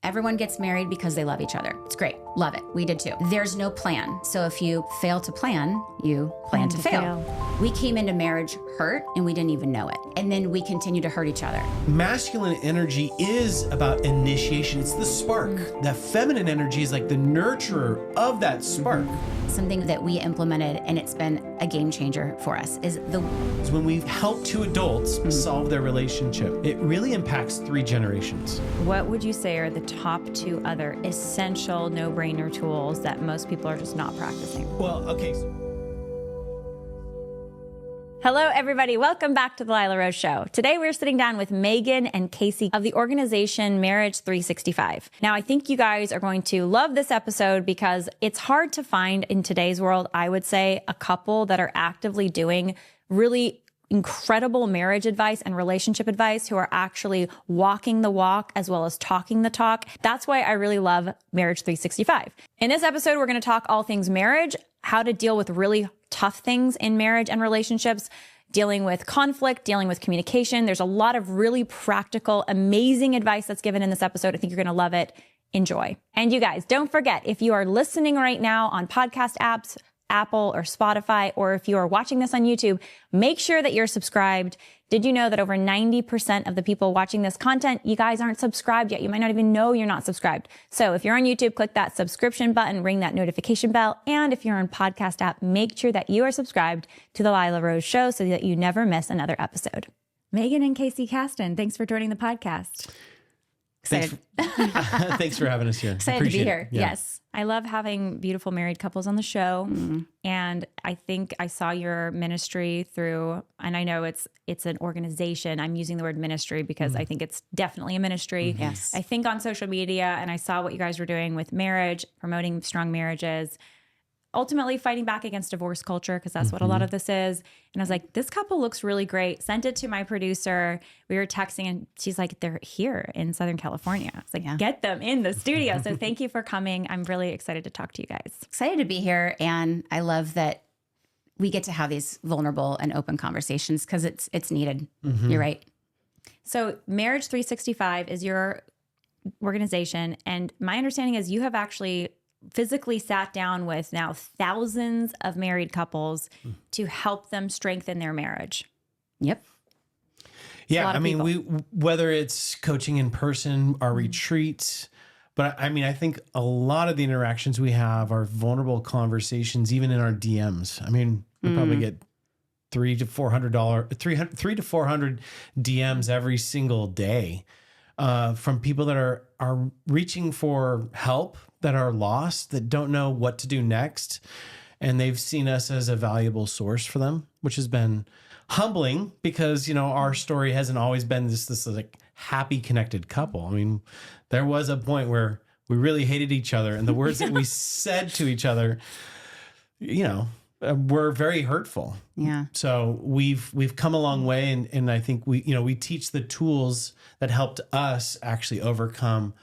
Everyone gets married because they love each other. It's great. Love it. We did too. There's no plan. So if you fail to plan, you plan to fail. We came into marriage hurt and we didn't even know it. And then we continue to hurt each other. Masculine energy is about initiation. It's the spark. That feminine energy is like the nurturer of that spark. Something that we implemented, and it's been a game changer for us, is when we help two adults solve their relationship, it really impacts 3 generations. What would you say are the top 2 other essential no-brainer tools that most people are just not practicing? Well, okay. Hello, everybody. Welcome back to the Lila Rose Show. Today, we're sitting down with Meygan and Casey of the organization Marriage 365. Now, I think you guys are going to love this episode because it's hard to find in today's world, I would say, a couple that are actively doing really incredible marriage advice and relationship advice who are actually walking the walk as well as talking the talk. That's why I really love Marriage 365. In this episode, we're going to talk all things marriage, how to deal with really tough things in marriage and relationships, dealing with conflict, dealing with communication. There's a lot of really practical, amazing advice that's given in this episode. I think you're going to love it. Enjoy. And you guys, don't forget, if you are listening right now on podcast apps, Apple or Spotify, or if you are watching this on YouTube, make sure that you're subscribed. Did you know that over 90% of the people watching this content, you guys aren't subscribed yet? You might not even know you're not subscribed. So if you're on YouTube, click that subscription button, ring that notification bell. And if you're on podcast app, make sure that you are subscribed to the Lila Rose Show so that you never miss another episode. Meygan and Casey Caston, thanks for joining the podcast. excited. Thanks for having us here. Excited to be here. Yeah. Yes. I love having beautiful married couples on the show. Mm-hmm. And I think I saw your ministry through, and I know it's an organization. I'm using the word ministry because I think it's definitely a ministry. Mm-hmm. Yes. I think on social media, and I saw what you guys were doing with marriage, promoting strong marriages, ultimately fighting back against divorce culture, because that's what a lot of this is. And I was like, this couple looks really great. Sent it to my producer. We were texting and she's like, they're here in Southern California. It's like, get them in the studio. So thank you for coming. I'm really excited to talk to you guys. Excited to be here. And I love that we get to have these vulnerable and open conversations because it's needed. Mm-hmm. You're right. So Marriage 365 is your organization. And my understanding is you have actually physically sat down with now thousands of married couples to help them strengthen their marriage. Yep. Yeah. I mean, whether it's coaching in person, our retreats, but I mean, I think a lot of the interactions we have are vulnerable conversations, even in our DMs. I mean, we probably get $300 to $400 DMs every single day from people that are reaching for help, that are lost, that don't know what to do next. And they've seen us as a valuable source for them, which has been humbling because, you know, our story hasn't always been this like happy connected couple. I mean, there was a point where we really hated each other and the words that we said to each other, you know, were very hurtful. Yeah. So we've come a long way. And I think we teach the tools that helped us actually overcome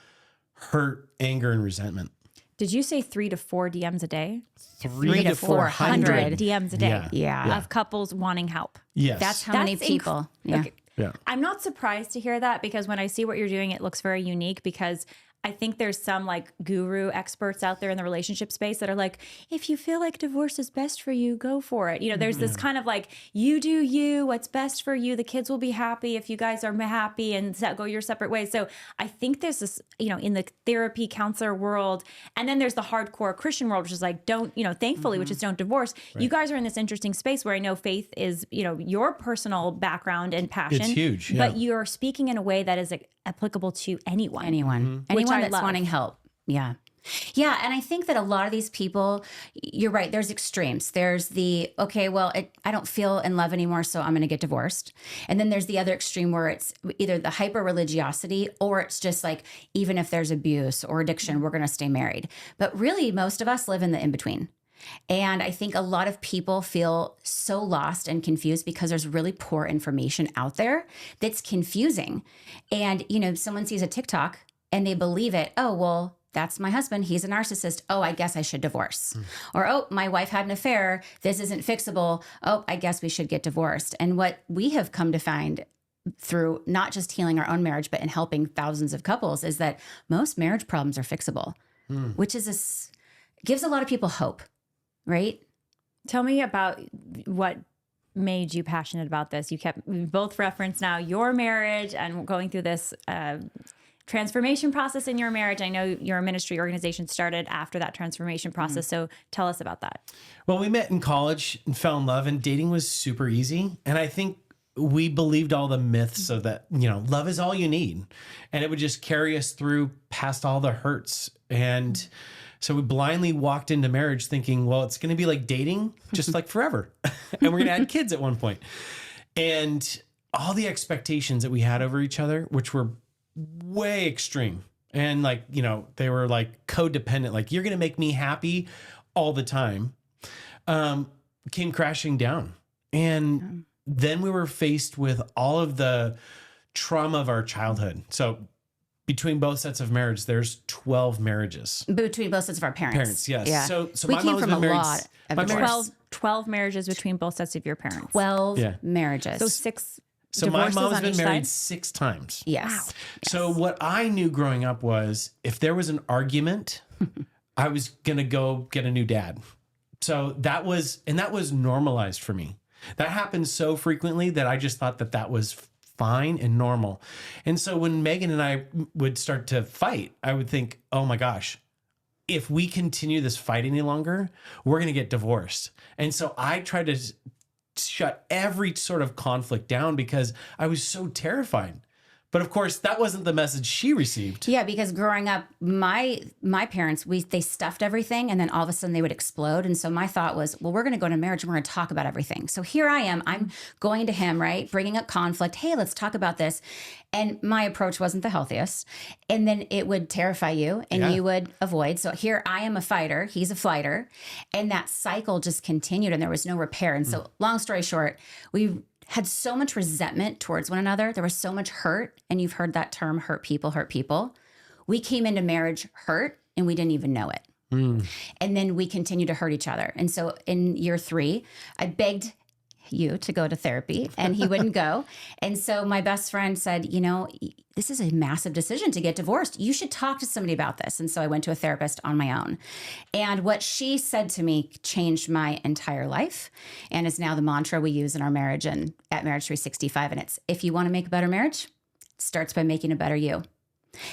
hurt, anger, and resentment. Did you say 3 to 4 DMs a day? 3 to 400 DMs a day. Yeah. Of couples wanting help. Yes. That's how many people. Okay. Yeah. I'm not surprised to hear that because when I see what you're doing, it looks very unique because I think there's some like guru experts out there in the relationship space that are like, if you feel like divorce is best for you, go for it. You know, there's this kind of like, you do you, what's best for you. The kids will be happy if you guys are happy and go your separate ways. So I think there's this, you know, in the therapy counselor world, and then there's the hardcore Christian world, which is like, don't, you know, thankfully, which is don't divorce. Right. You guys are in this interesting space where I know faith is, you know, your personal background and passion. It's huge. Yeah. But you're speaking in a way that is applicable to anyone. Anyone that's wanting help. Yeah. Yeah. And I think that a lot of these people, you're right, there's extremes. There's the, okay, well, I don't feel in love anymore, so I'm going to get divorced. And then there's the other extreme where it's either the hyper religiosity or it's just like, even if there's abuse or addiction, we're going to stay married. But really, most of us live in the in-between. And I think a lot of people feel so lost and confused because there's really poor information out there that's confusing. And, you know, someone sees a TikTok and they believe it. Oh, well, that's my husband. He's a narcissist. Oh, I guess I should divorce. Or, oh, my wife had an affair. This isn't fixable. Oh, I guess we should get divorced. And what we have come to find through not just healing our own marriage, but in helping thousands of couples, is that most marriage problems are fixable, which is gives a lot of people hope, right? Tell me about what made you passionate about this. We both referenced now your marriage and going through this transformation process in your marriage. I know your ministry organization started after that transformation process. So tell us about that. Well, we met in college and fell in love, and dating was super easy. And I think we believed all the myths of that, love is all you need. And it would just carry us through past all the hurts. And so we blindly walked into marriage thinking, well, it's going to be like dating, just like forever. And we're going to have kids at one point. And all the expectations that we had over each other, which were way extreme. And they were like codependent, like you're going to make me happy all the time, came crashing down. And then we were faced with all of the trauma of our childhood. So between both sets of marriage, there's 12 marriages. Between both sets of our parents. Yes. Yeah. So we my came mom's from been a married. lot of 12 marriages between both sets of your parents. 12 marriages. So 6 So my divorces mom's on been each married side? 6 times. Yes. Wow. So what I knew growing up was if there was an argument, I was going to go get a new dad. So that was normalized for me. That happened so frequently that I just thought that was fine and normal. And so when Meygan and I would start to fight, I would think, oh my gosh, if we continue this fight any longer, we're going to get divorced. And so I tried to shut every sort of conflict down because I was so terrified. But of course, that wasn't the message she received. Yeah, because growing up, my parents, they stuffed everything and then all of a sudden they would explode. And so my thought was, well, we're going to go to marriage and we're going to talk about everything. So here I am, I'm going to him, right? Bringing up conflict. Hey, let's talk about this. And my approach wasn't the healthiest. And then it would terrify you and you would avoid. So here I am a fighter, he's a flighter. And that cycle just continued and there was no repair. And so long story short, we had so much resentment towards one another. There was so much hurt. And you've heard that term, hurt people, hurt people. We came into marriage hurt and we didn't even know it. And then we continued to hurt each other. And so in year 3, I begged you to go to therapy and he wouldn't go. And so my best friend said, this is a massive decision to get divorced. You should talk to somebody about this. And so I went to a therapist on my own. And what she said to me changed my entire life and is now the mantra we use in our marriage and at Marriage 365. And it's, if you want to make a better marriage, it starts by making a better you.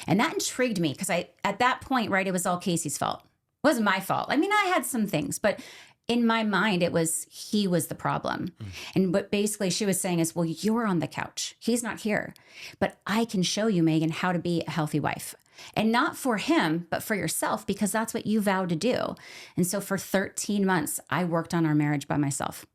And that intrigued me because at that point, right, it was all Casey's fault. It wasn't my fault. I mean, I had some things, but in my mind, he was the problem. And what basically she was saying is, well, you're on the couch. He's not here. But I can show you, Meygan, how to be a healthy wife. And not for him, but for yourself, because that's what you vowed to do. And so for 13 months, I worked on our marriage by myself.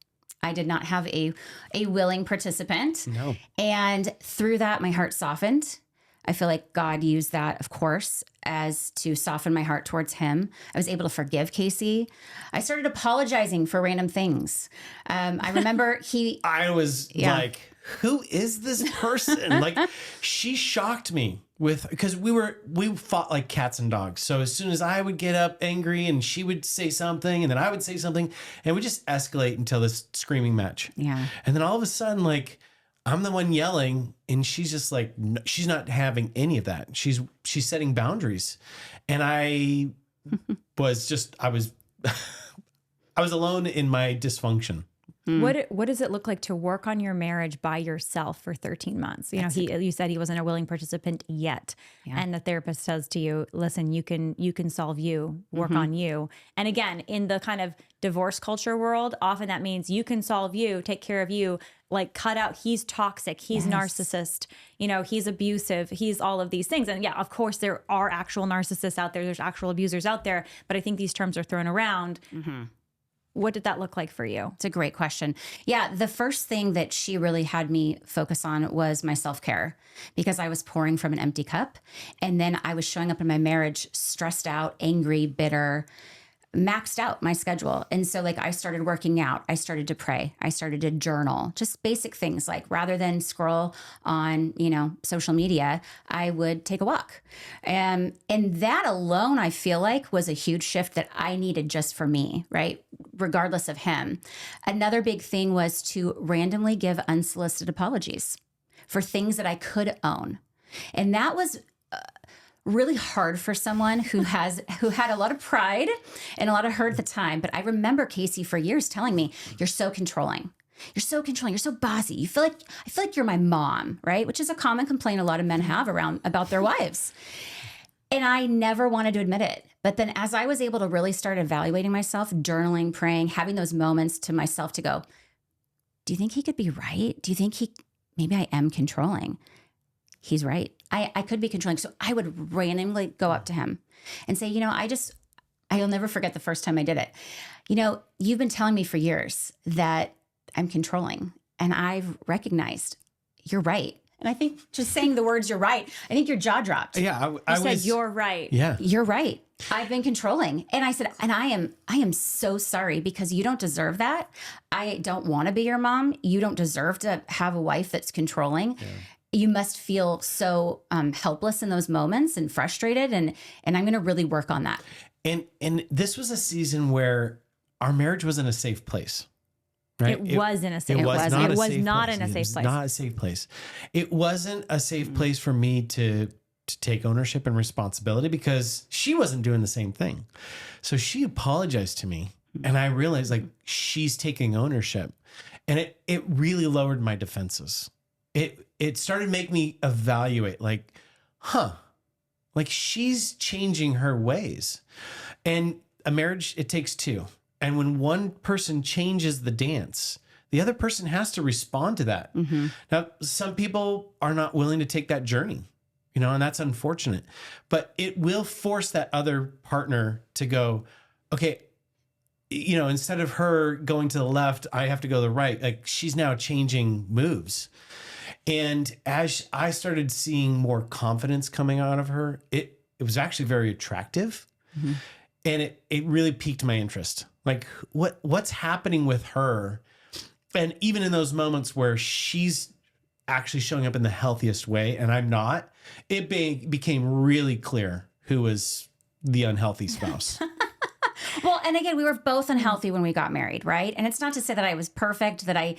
I did not have a willing participant. No. And through that, my heart softened. I feel like God used that, of course, as to soften my heart towards him. I was able to forgive Casey. I started apologizing for random things. I remember I was like, who is this person? Like, she shocked me because we fought like cats and dogs. So as soon as I would get up angry and she would say something and then I would say something and we just escalate until this screaming match. Yeah. And then all of a sudden, like, I'm the one yelling and she's just like, she's not having any of that. She's setting boundaries. And I was I was alone in my dysfunction. What does it look like to work on your marriage by yourself for 13 months? You said he wasn't a willing participant yet. Yeah. And the therapist says to you, listen, you can solve you, work on you. And again, in the kind of divorce culture world, often that means you can solve you, take care of you, like cut out, he's toxic, he's narcissist, he's abusive, he's all of these things. And yeah, of course, there are actual narcissists out there. There's actual abusers out there. But I think these terms are thrown around. What did that look like for you? It's a great question. Yeah, the first thing that she really had me focus on was my self-care because I was pouring from an empty cup. And then I was showing up in my marriage stressed out, angry, bitter, maxed out my schedule. And so like I started working out, I started to pray, I started to journal, just basic things like rather than scroll on, social media, I would take a walk. And that alone, I feel like was a huge shift that I needed just for me, right? Regardless of him. Another big thing was to randomly give unsolicited apologies for things that I could own. And that was really hard for someone who had a lot of pride and a lot of hurt at the time. But I remember Casey for years telling me, you're so controlling. You're so controlling. You're so bossy. I feel like you're my mom, right? Which is a common complaint a lot of men have about their wives. And I never wanted to admit it. But then as I was able to really start evaluating myself, journaling, praying, having those moments to myself to go, do you think he could be right? Do you think maybe I am controlling? He's right. I could be controlling. So I would randomly go up to him and say, I'll never forget the first time I did it. You've been telling me for years that I'm controlling, and I've recognized you're right. And I think just saying the words, you're right, I think your jaw dropped. Yeah. I said, you're right. Yeah. You're right. I've been controlling. And I said, and I am so sorry, because you don't deserve that. I don't want to be your mom. You don't deserve to have a wife that's controlling. Yeah. You must feel so helpless in those moments and frustrated. And I'm going to really work on that. And this was a season where our marriage was in a safe place. Right? It was in a safe place. It was not in a safe place. Not a safe place. It wasn't a safe place for me to take ownership and responsibility, because she wasn't doing the same thing. So she apologized to me, and I realized she's taking ownership, and it really lowered my defenses. It started making me evaluate she's changing her ways. And a marriage, it takes two. And when one person changes the dance, the other person has to respond to that. Mm-hmm. Now, some people are not willing to take that journey, and that's unfortunate. But it will force that other partner to go, okay, instead of her going to the left, I have to go to the right. She's now changing moves. And as I started seeing more confidence coming out of her, it was actually very attractive. Mm-hmm. And it really piqued my interest. What's happening with her? And even in those moments where she's actually showing up in the healthiest way and I'm not, it became really clear who was the unhealthy spouse. Well, and again, we were both unhealthy when we got married, right? And it's not to say that I was perfect, that I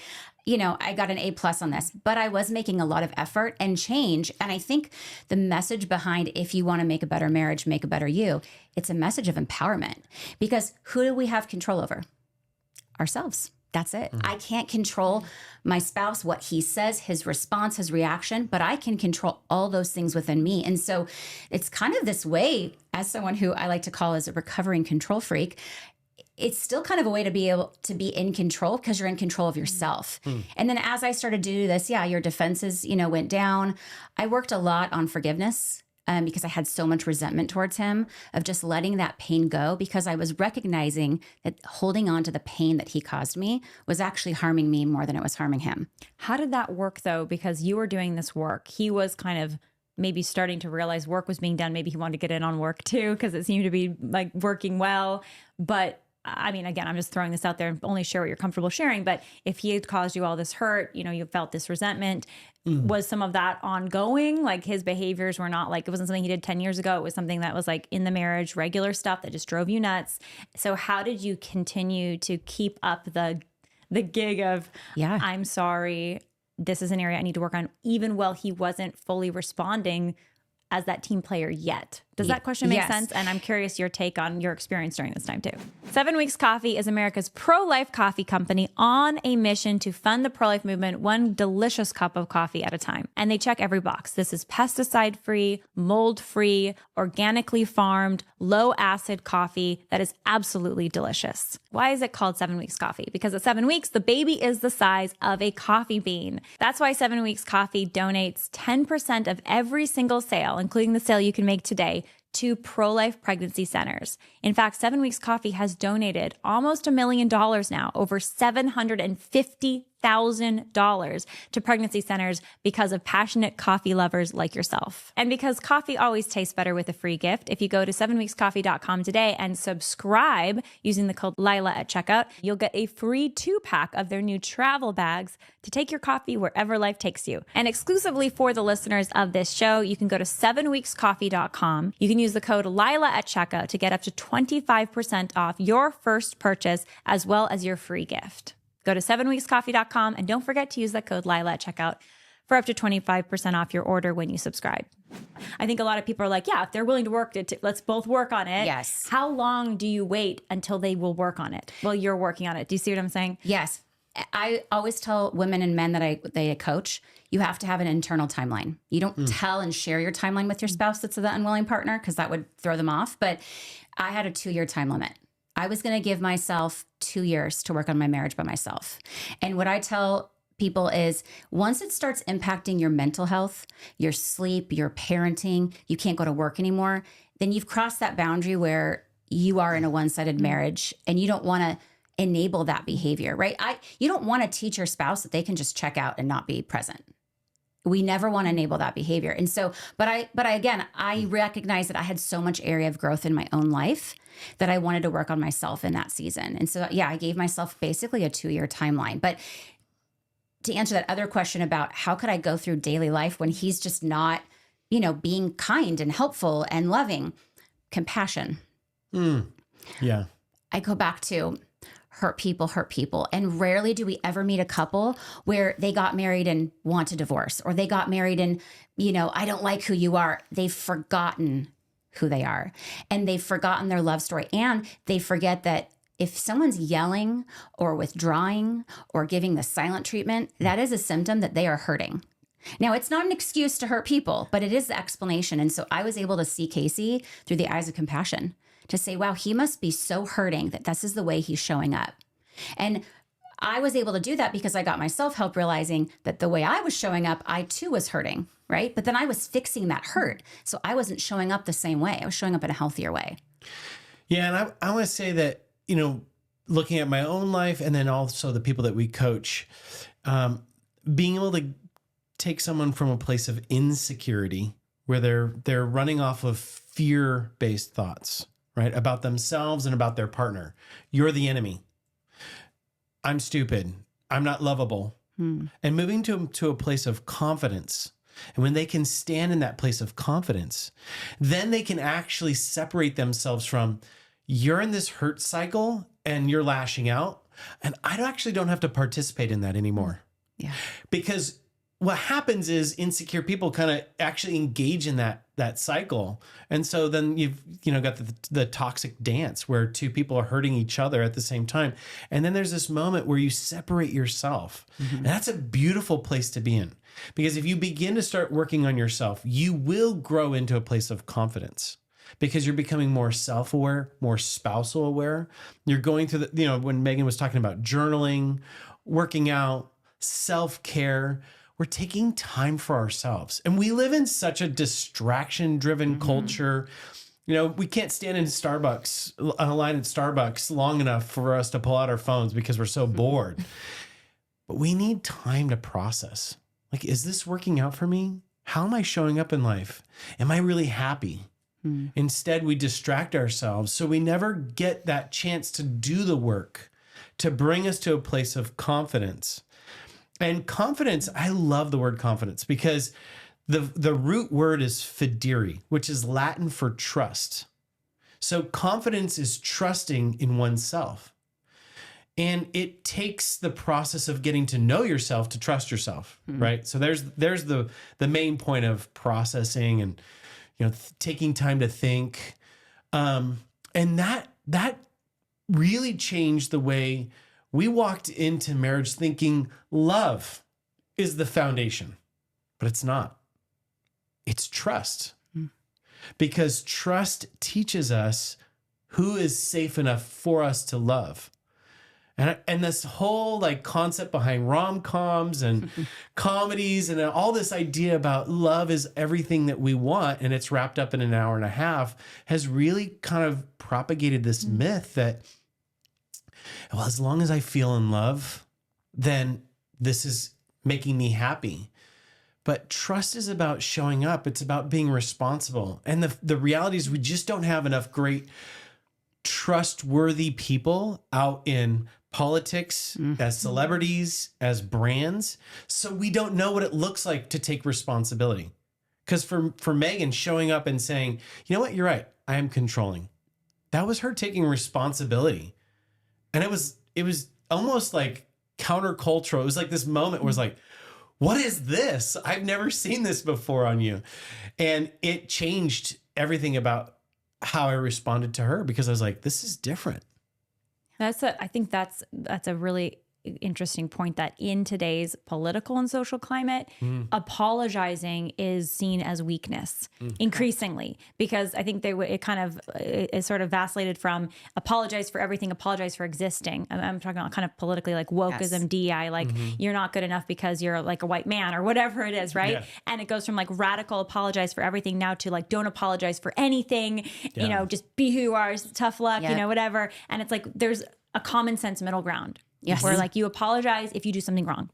got an A+ on this, but I was making a lot of effort and change. And I think the message behind, if you want to make a better marriage, make a better you, it's a message of empowerment. Because who do we have control over? Ourselves. That's it. Mm-hmm. I can't control my spouse, what he says, his response, his reaction, but I can control all those things within me. And so it's kind of this way, as someone who I like to call as a recovering control freak, it's still kind of a way to be able to be in control, because you're in control of yourself. Mm. And then as I started to do this, your defenses, went down. I worked a lot on forgiveness. Because I had so much resentment towards him, of just letting that pain go, because I was recognizing that holding on to the pain that he caused me was actually harming me more than it was harming him. How did that work, though? Because you were doing this work. He was kind of maybe starting to realize work was being done. Maybe he wanted to get in on work too, because it seemed to be working well. But I mean, again, I'm just throwing this out there, and only share what you're comfortable sharing. But if he had caused you all this hurt, you felt this resentment, was some of that ongoing? His behaviors were not it wasn't something he did 10 years ago. It was something that was in the marriage, regular stuff that just drove you nuts. So how did you continue to keep up the gig of, I'm sorry, this is an area I need to work on, even while he wasn't fully responding as that team player yet? Does that question make sense? And I'm curious your take on your experience during this time too. 7 Weeks Coffee is America's pro-life coffee company on a mission to fund the pro-life movement, one delicious cup of coffee at a time. And they check every box. This is pesticide-free, mold-free, organically farmed, low-acid coffee that is absolutely delicious. Why is it called 7 Weeks Coffee? Because at 7 weeks, the baby is the size of a coffee bean. That's why 7 Weeks Coffee donates 10% of every single sale, including the sale you can make today, to pro-life pregnancy centers. In fact, 7 Weeks Coffee has donated almost $1 million now, over $750,000 to pregnancy centers because of passionate coffee lovers like yourself. And because coffee always tastes better with a free gift, if you go to 7weekscoffee.com today and subscribe using the code Lila at checkout, you'll get a free 2-pack of their new travel bags to take your coffee wherever life takes you. And exclusively for the listeners of this show, you can go to 7weekscoffee.com. You can use the code Lila at checkout to get up to 25% off your first purchase, as well as your free gift. Go to 7weekscoffee.com and don't forget to use that code Lila at checkout for up to 25% off your order when you subscribe. I think a lot of people are like, yeah, if they're willing to work, let's both work on it. Yes. How long do you wait until they will work on it? Well, you're working on it. Do you see what I'm saying? Yes. I always tell women and men that I coach, you have to have an internal timeline. You don't tell and share your timeline with your spouse that's the unwilling partner, because that would throw them off. But I had a 2-year time limit. I was going to give myself 2 years to work on my marriage by myself. And what I tell people is, once it starts impacting your mental health, your sleep, your parenting, you can't go to work anymore, then you've crossed that boundary where you are in a one-sided marriage and you don't want to enable that behavior, right? You don't want to teach your spouse that they can just check out and not be present. We never want to enable that behavior. And so, but I recognize that I had so much area of growth in my own life that I wanted to work on myself in that season. And so, yeah, I gave myself basically a 2-year timeline. But to answer that other question about how could I go through daily life when he's just not, being kind and helpful and loving, compassion. Yeah. I go back to hurt people. And rarely do we ever meet a couple where they got married and want to divorce, or they got married and, I don't like who you are. They've forgotten who they are, and they've forgotten their love story. And they forget that if someone's yelling or withdrawing or giving the silent treatment, that is a symptom that they are hurting. Now, it's not an excuse to hurt people, but it is the explanation. And so I was able to see Casey through the eyes of compassion, to say, wow, he must be so hurting that this is the way he's showing up. And I was able to do that because I got myself help realizing that the way I was showing up, I too was hurting, right? But then I was fixing that hurt. So I wasn't showing up the same way. I was showing up in a healthier way. Yeah. And I want to say that, looking at my own life and then also the people that we coach, being able to take someone from a place of insecurity where they're running off of fear-based thoughts, right? About themselves and about their partner. You're the enemy. I'm stupid. I'm not lovable. And moving to a place of confidence. And when they can stand in that place of confidence, then they can actually separate themselves from, you're in this hurt cycle and you're lashing out, and I actually don't have to participate in that anymore. Yeah. Because what happens is insecure people kind of actually engage in that cycle. And so then you've got the toxic dance where two people are hurting each other at the same time. And then there's this moment where you separate yourself. And that's a beautiful place to be in, because if you begin to start working on yourself, you will grow into a place of confidence, because you're becoming more self-aware, more spousal aware. You're going through when Meygan was talking about journaling, working out, self-care, we're taking time for ourselves. And we live in such a distraction-driven culture. We can't stand in Starbucks, on a line at Starbucks long enough for us to pull out our phones because we're so bored. But we need time to process. Like, is this working out for me? How am I showing up in life? Am I really happy? Instead, we distract ourselves, so we never get that chance to do the work to bring us to a place of confidence. And confidence, I love the word confidence, because the root word is fidere, which is Latin for trust. So confidence is trusting in oneself. And it takes the process of getting to know yourself to trust yourself, right? So there's the main point of processing and taking time to think. And that really changed the way we walked into marriage, thinking love is the foundation, but it's not. It's trust. Because trust teaches us who is safe enough for us to love. And this whole concept behind rom-coms and comedies and all this idea about love is everything that we want, and it's wrapped up in an hour and a half, has really kind of propagated this myth that, well, as long as I feel in love, then this is making me happy. But trust is about showing up. It's about being responsible. And the reality is we just don't have enough great, trustworthy people out in politics, as celebrities, as brands. So we don't know what it looks like to take responsibility. Because for Meygan, showing up and saying, you know what, you're right, I am controlling. That was her taking responsibility. And it was almost like countercultural. It was like this moment where it was like, what is this? I've never seen this before on you. And it changed everything about how I responded to her, because I was like, this is different. I think that's a really interesting point, that in today's political and social climate, apologizing is seen as weakness increasingly, because I think it sort of vacillated from apologize for everything, apologize for existing. I'm talking about kind of politically, like wokeism, DEI, like you're not good enough because you're like a white man or whatever it is, right? Yeah. And it goes from like radical apologize for everything now to like don't apologize for anything, you know, just be who you are, tough luck, you know, whatever. And it's like there's a common sense middle ground. Yes. Where like you apologize if you do something wrong.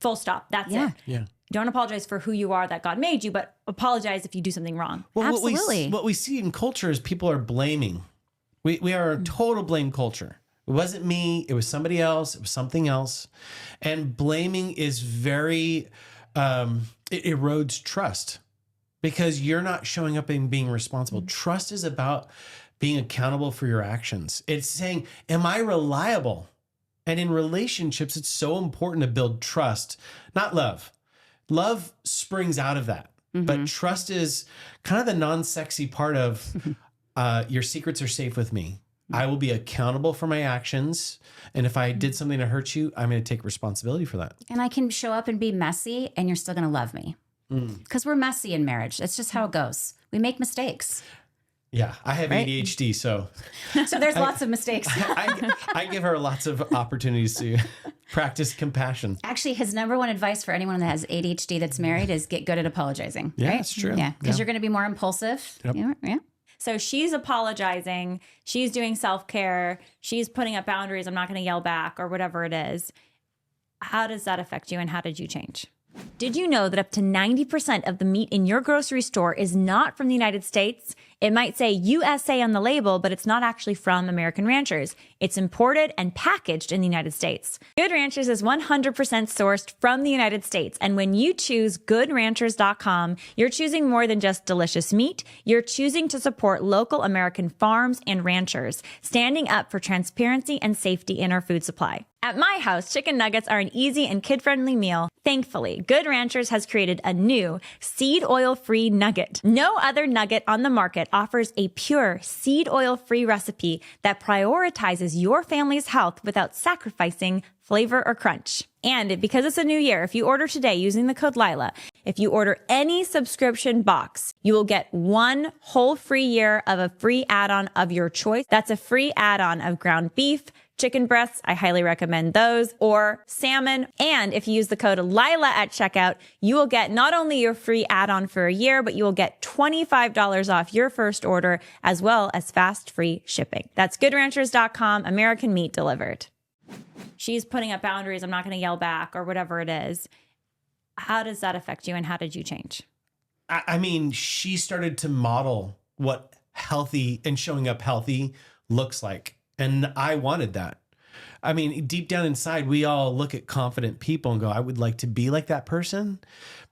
Full stop. That's it. Yeah. Don't apologize for who you are that God made you, but apologize if you do something wrong. Well, absolutely. What we see in culture is people are blaming. We are a total blame culture. It wasn't me. It was somebody else. It was something else. And blaming is very, it erodes trust, because you're not showing up and being responsible. Trust is about being accountable for your actions. It's saying, am I reliable? And in relationships, it's so important to build trust, not love. Love springs out of that. But trust is kind of the non-sexy part of your secrets are safe with me. I will be accountable for my actions. And if I did something to hurt you, I'm going to take responsibility for that. And I can show up and be messy and you're still going to love me. Because we're messy in marriage. It's just how it goes. We make mistakes. Yeah, I have ADHD, so there's lots of mistakes. I give her lots of opportunities to practice compassion. Actually, his number one advice for anyone that has ADHD that's married is get good at apologizing. Yeah, right? that's true. Yeah, because you're going to be more impulsive. Yep. Yeah. So she's apologizing. She's doing self-care. She's putting up boundaries. I'm not going to yell back or whatever it is. How does that affect you, and how did you change? Did you know that up to 90% of the meat in your grocery store is not from the United States? It might say USA on the label, but it's not actually from American ranchers. It's imported and packaged in the United States. Good Ranchers is 100% sourced from the United States. And when you choose goodranchers.com, you're choosing more than just delicious meat. You're choosing to support local American farms and ranchers, standing up for transparency and safety in our food supply. At my house, chicken nuggets are an easy and kid-friendly meal. Thankfully, Good Ranchers has created a new seed oil-free nugget. No other nugget on the market offers a pure seed oil-free recipe that prioritizes your family's health without sacrificing flavor or crunch. And because it's a new year, if you order today using the code Lila, if you order any subscription box, you will get one whole free year of a free add-on of your choice. That's a free add-on of ground beef, chicken breasts, I highly recommend those, or salmon. And if you use the code Lila at checkout, you will get not only your free add-on for a year, but you will get $25 off your first order, as well as fast free shipping. That's goodranchers.com, American meat delivered. She's putting up boundaries. I'm not going to yell back or whatever it is. How does that affect you, and how did you change? I mean, she started to model what healthy and showing up healthy looks like. And I wanted that. I mean, deep down inside, we all look at confident people and go, I would like to be like that person.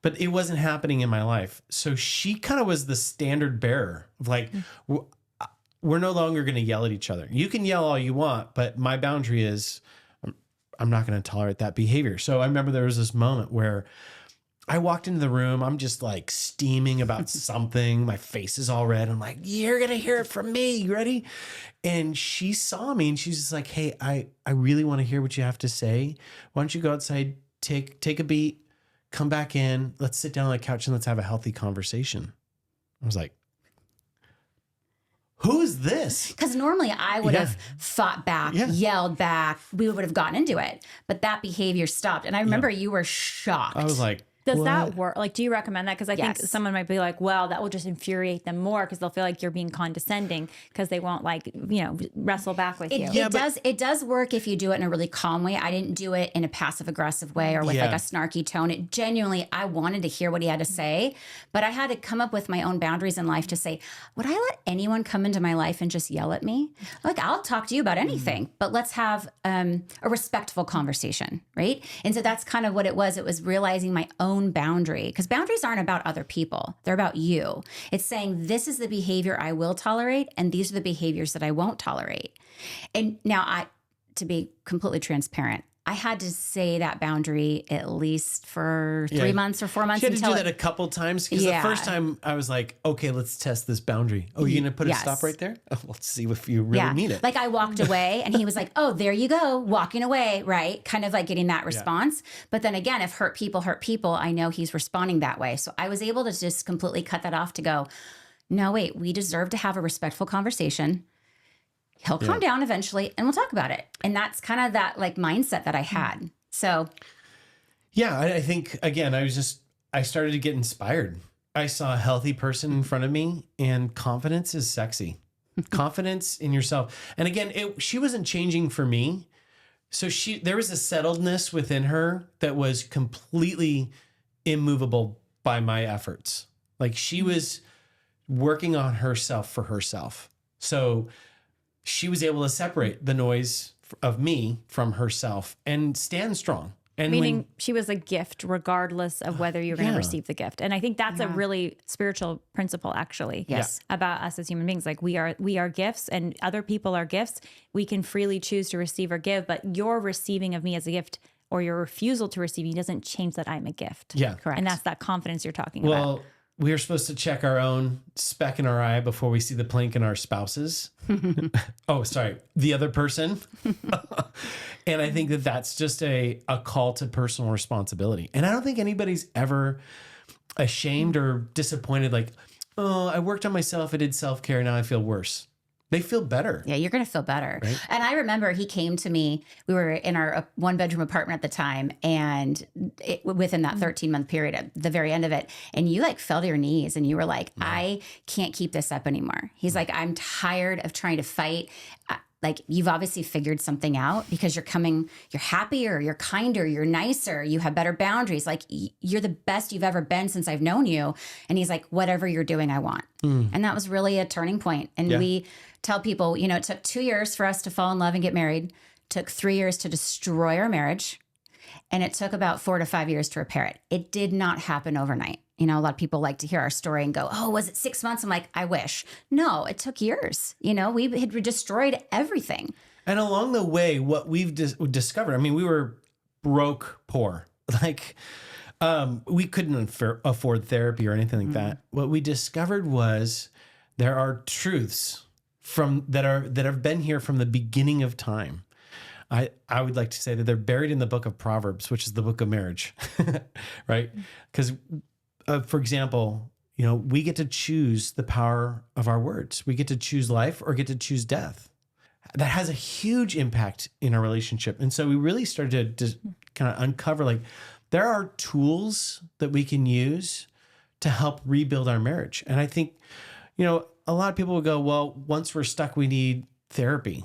But it wasn't happening in my life. So she kind of was the standard bearer of like, we're no longer going to yell at each other. You can yell all you want, but my boundary is I'm not going to tolerate that behavior. So I remember there was this moment where I walked into the room. I'm just like steaming about something. My face is all red. I'm like, you're going to hear it from me. You ready? And she saw me and she's just like, hey, I really want to hear what you have to say. Why don't you go outside, take a beat, come back in. Let's sit down on the couch and let's have a healthy conversation. I was like, who is this? Because normally I would have fought back, yelled back. We would have gotten into it. But that behavior stopped. And I remember you were shocked. I was like, does that work? Like, do you recommend that? Because I think someone might be like, well, that will just infuriate them more because they'll feel like you're being condescending because they won't wrestle back with you. It does work if you do it in a really calm way. I didn't do it in a passive aggressive way or with like a snarky tone. It genuinely, I wanted to hear what he had to say, but I had to come up with my own boundaries in life to say, would I let anyone come into my life and just yell at me? Like, I'll talk to you about anything, but let's have a respectful conversation, right? And so that's kind of what it was. It was realizing my own boundary, because boundaries aren't about other people. They're about you. It's saying this is the behavior I will tolerate and these are the behaviors that I won't tolerate. And now to be completely transparent, I had to say that boundary at least for 3 months or 4 months. You had to until do that a couple times because the first time I was like, okay, let's test this boundary. Oh, you're going to put a stop right there? Oh, let's see if you really mean it. Like I walked away and he was like, oh, there you go, walking away, right? Kind of like getting that response. But then again, if hurt people, I know he's responding that way. So I was able to just completely cut that off to go, no, wait, we deserve to have a respectful conversation. He'll calm down eventually and we'll talk about it. And that's kind of that like mindset that I had. So. Yeah, I think, again, I started to get inspired. I saw a healthy person in front of me, and confidence is sexy. Confidence in yourself. And again, she wasn't changing for me. So there was a settledness within her that was completely immovable by my efforts. Like she was working on herself for herself. So she was able to separate the noise of me from herself and stand strong. And meaning she was a gift regardless of whether you're going to receive the gift. And I think that's a really spiritual principle, actually. Yes. About us as human beings. Like we are gifts and other people are gifts. We can freely choose to receive or give, but your receiving of me as a gift or your refusal to receive me doesn't change that I'm a gift. Yeah. Correct. And that's that confidence you're talking about. Well, we are supposed to check our own speck in our eye before we see the plank in our spouses. Oh, sorry, the other person. And I think that that's just a call to personal responsibility. And I don't think anybody's ever ashamed or disappointed. Like, oh, I worked on myself. I did self-care. Now I feel worse. They feel better. Yeah, you're going to feel better. Right? And I remember he came to me, we were in our 1-bedroom apartment at the time, and within that 13-month period, at the very end of it, and you like fell to your knees and you were like, I can't keep this up anymore. He's like, I'm tired of trying to fight. Like you've obviously figured something out because you're happier, you're kinder, you're nicer, you have better boundaries. Like you're the best you've ever been since I've known you. And he's like, whatever you're doing, I want. And that was really a turning point. And we tell people, it took 2 years for us to fall in love and get married, took 3 years to destroy our marriage. And it took about 4 to 5 years to repair it. It did not happen overnight. A lot of people like to hear our story and go, oh, was it 6 months? I'm like, I wish. No, it took years. We had destroyed everything. And along the way, what we've discovered, I mean, we were broke poor. Like we couldn't afford therapy or anything like that. What we discovered was there are truths that have been here from the beginning of time. I would like to say that they're buried in the book of Proverbs, which is the book of marriage, right? Because, for example, we get to choose the power of our words. We get to choose life or get to choose death. That has a huge impact in our relationship. And so we really started to kind of uncover, like, there are tools that we can use to help rebuild our marriage. And I think, a lot of people will go, well, once we're stuck, we need therapy.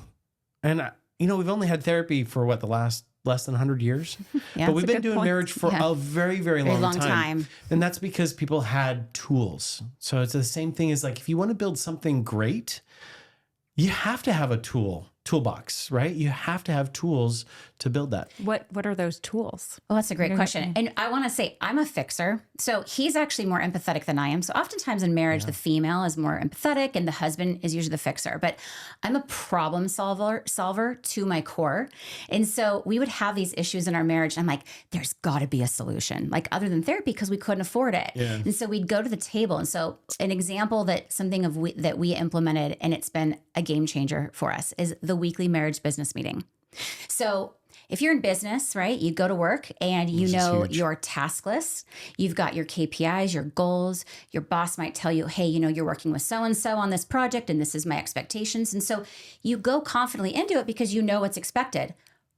And we've only had therapy for the last less than 100 years. Yeah, but we've been doing marriage for a very, very long time. And that's because people had tools. So it's the same thing as like, if you want to build something great, you have to have a toolbox, right? You have to have tools to build that. What are those tools? Well, that's a great question. And I want to say I'm a fixer. So he's actually more empathetic than I am. So oftentimes in marriage, the female is more empathetic and the husband is usually the fixer. But I'm a problem solver to my core. And so we would have these issues in our marriage. And I'm like, there's got to be a solution, like other than therapy, because we couldn't afford it. Yeah. And so we'd go to the table. And so an example that we implemented, and it's been a game changer for us, is the weekly marriage business meeting. So if you're in business, right, you go to work and your task list, you've got your KPIs, your goals, your boss might tell you, hey, you're working with so-and-so on this project and this is my expectations. And so you go confidently into it because you know what's expected.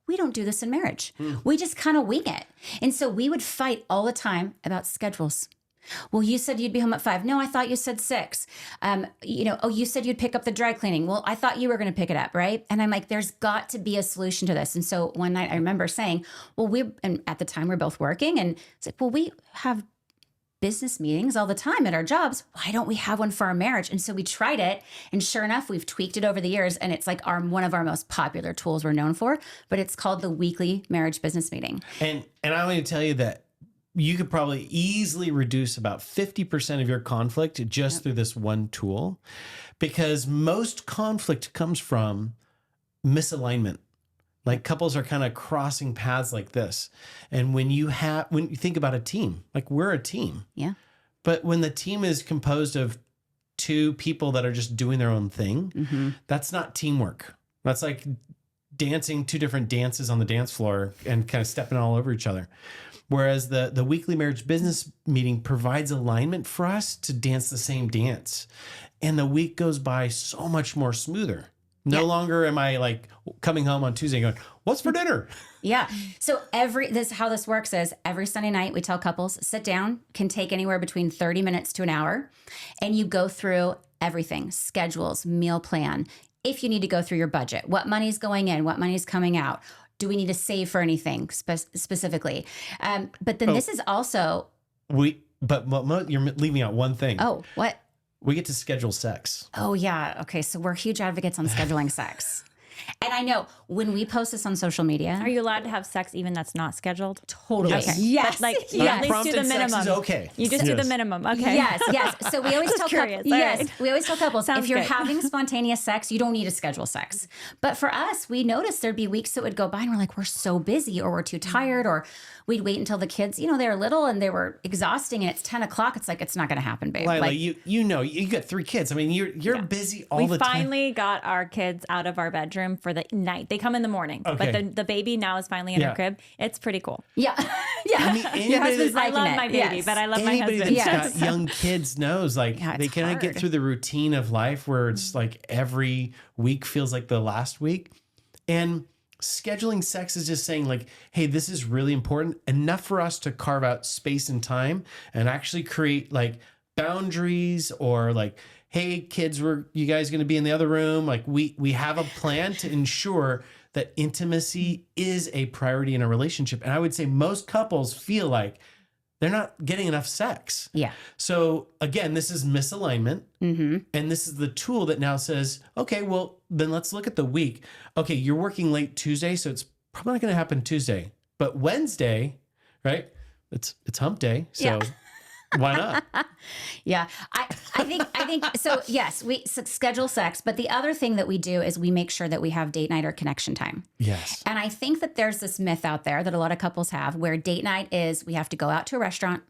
We don't do this in marriage. We just kind of wing it. And so we would fight all the time about schedules. Well, you said you'd be home at 5. No, I thought you said 6. You said you'd pick up the dry cleaning. Well, I thought you were going to pick it up, right? And I'm like, there's got to be a solution to this. And so one night I remember saying, and at the time we're both working, and it's like, well, we have business meetings all the time at our jobs. Why don't we have one for our marriage? And so we tried it, and sure enough, we've tweaked it over the years, and it's like one of our most popular tools we're known for. But it's called the weekly marriage business meeting. And I want to tell you that you could probably easily reduce about 50% of your conflict just through this one tool, because most conflict comes from misalignment, Like couples are kind of crossing paths like this. And when you think about a team, like we're a team. Yeah. But when the team is composed of two people that are just doing their own thing, that's not teamwork. That's like dancing two different dances on the dance floor and kind of stepping all over each other. Whereas the weekly marriage business meeting provides alignment for us to dance the same dance. And the week goes by so much more smoother. No longer am I like coming home on Tuesday going, what's for dinner? Yeah. So how this works is every Sunday night we tell couples, sit down, can take anywhere between 30 minutes to an hour. And you go through everything, schedules, meal plan. If you need to go through your budget, what money's going in, what money's coming out. Do we need to save for anything specifically? But then this is also... But you're leaving out one thing. Oh, what? We get to schedule sex. Oh, yeah. Okay. So we're huge advocates on scheduling sex. And I know when we post this on social media. Are you allowed to have sex even that's not scheduled? Totally. Yes. Okay. Yes. But like, yes. at least do the minimum. Sex is okay. You just do the minimum. Okay. Yes. Yes. So we always tell curious. couples. Yes. Right. We always tell couples Sounds if you're good. having spontaneous sex, you don't need to schedule sex. But for us, we noticed there'd be weeks that would go by and we're like, we're so busy or we're too tired or we'd wait until the kids, they were little and they were exhausting and it's 10 o'clock. It's like, it's not going to happen, babe. Lila, Like, you got 3 kids. I mean, you're busy all the time. We finally got our kids out of our bedroom for the night. They come in the morning, Okay. but the baby now is finally in her crib. It's pretty cool. yeah. Yeah. I mean, Your husband's I liking love it. my baby, Yes. but I love my Anybody husband. that's got young kids knows, like, Yeah, it's they cannot get hard. through the routine of life where it's like every week feels like the last week. And scheduling sex is just saying like, hey, this is really important enough for us to carve out space and time and actually create like boundaries or like, hey, kids, you guys going to be in the other room? Like we have a plan to ensure that intimacy is a priority in a relationship. And I would say most couples feel like they're not getting enough sex. Yeah. So again, this is misalignment. Mm-hmm. And this is the tool that now says, okay, well, then let's look at the week. Okay, you're working late Tuesday, so it's probably not going to happen Tuesday. But Wednesday, right? It's hump day. So why not? Yeah. I think so. Yes, we schedule sex, but the other thing that we do is we make sure that we have date night or connection time. Yes. And I think that there's this myth out there that a lot of couples have where date night is we have to go out to a restaurant,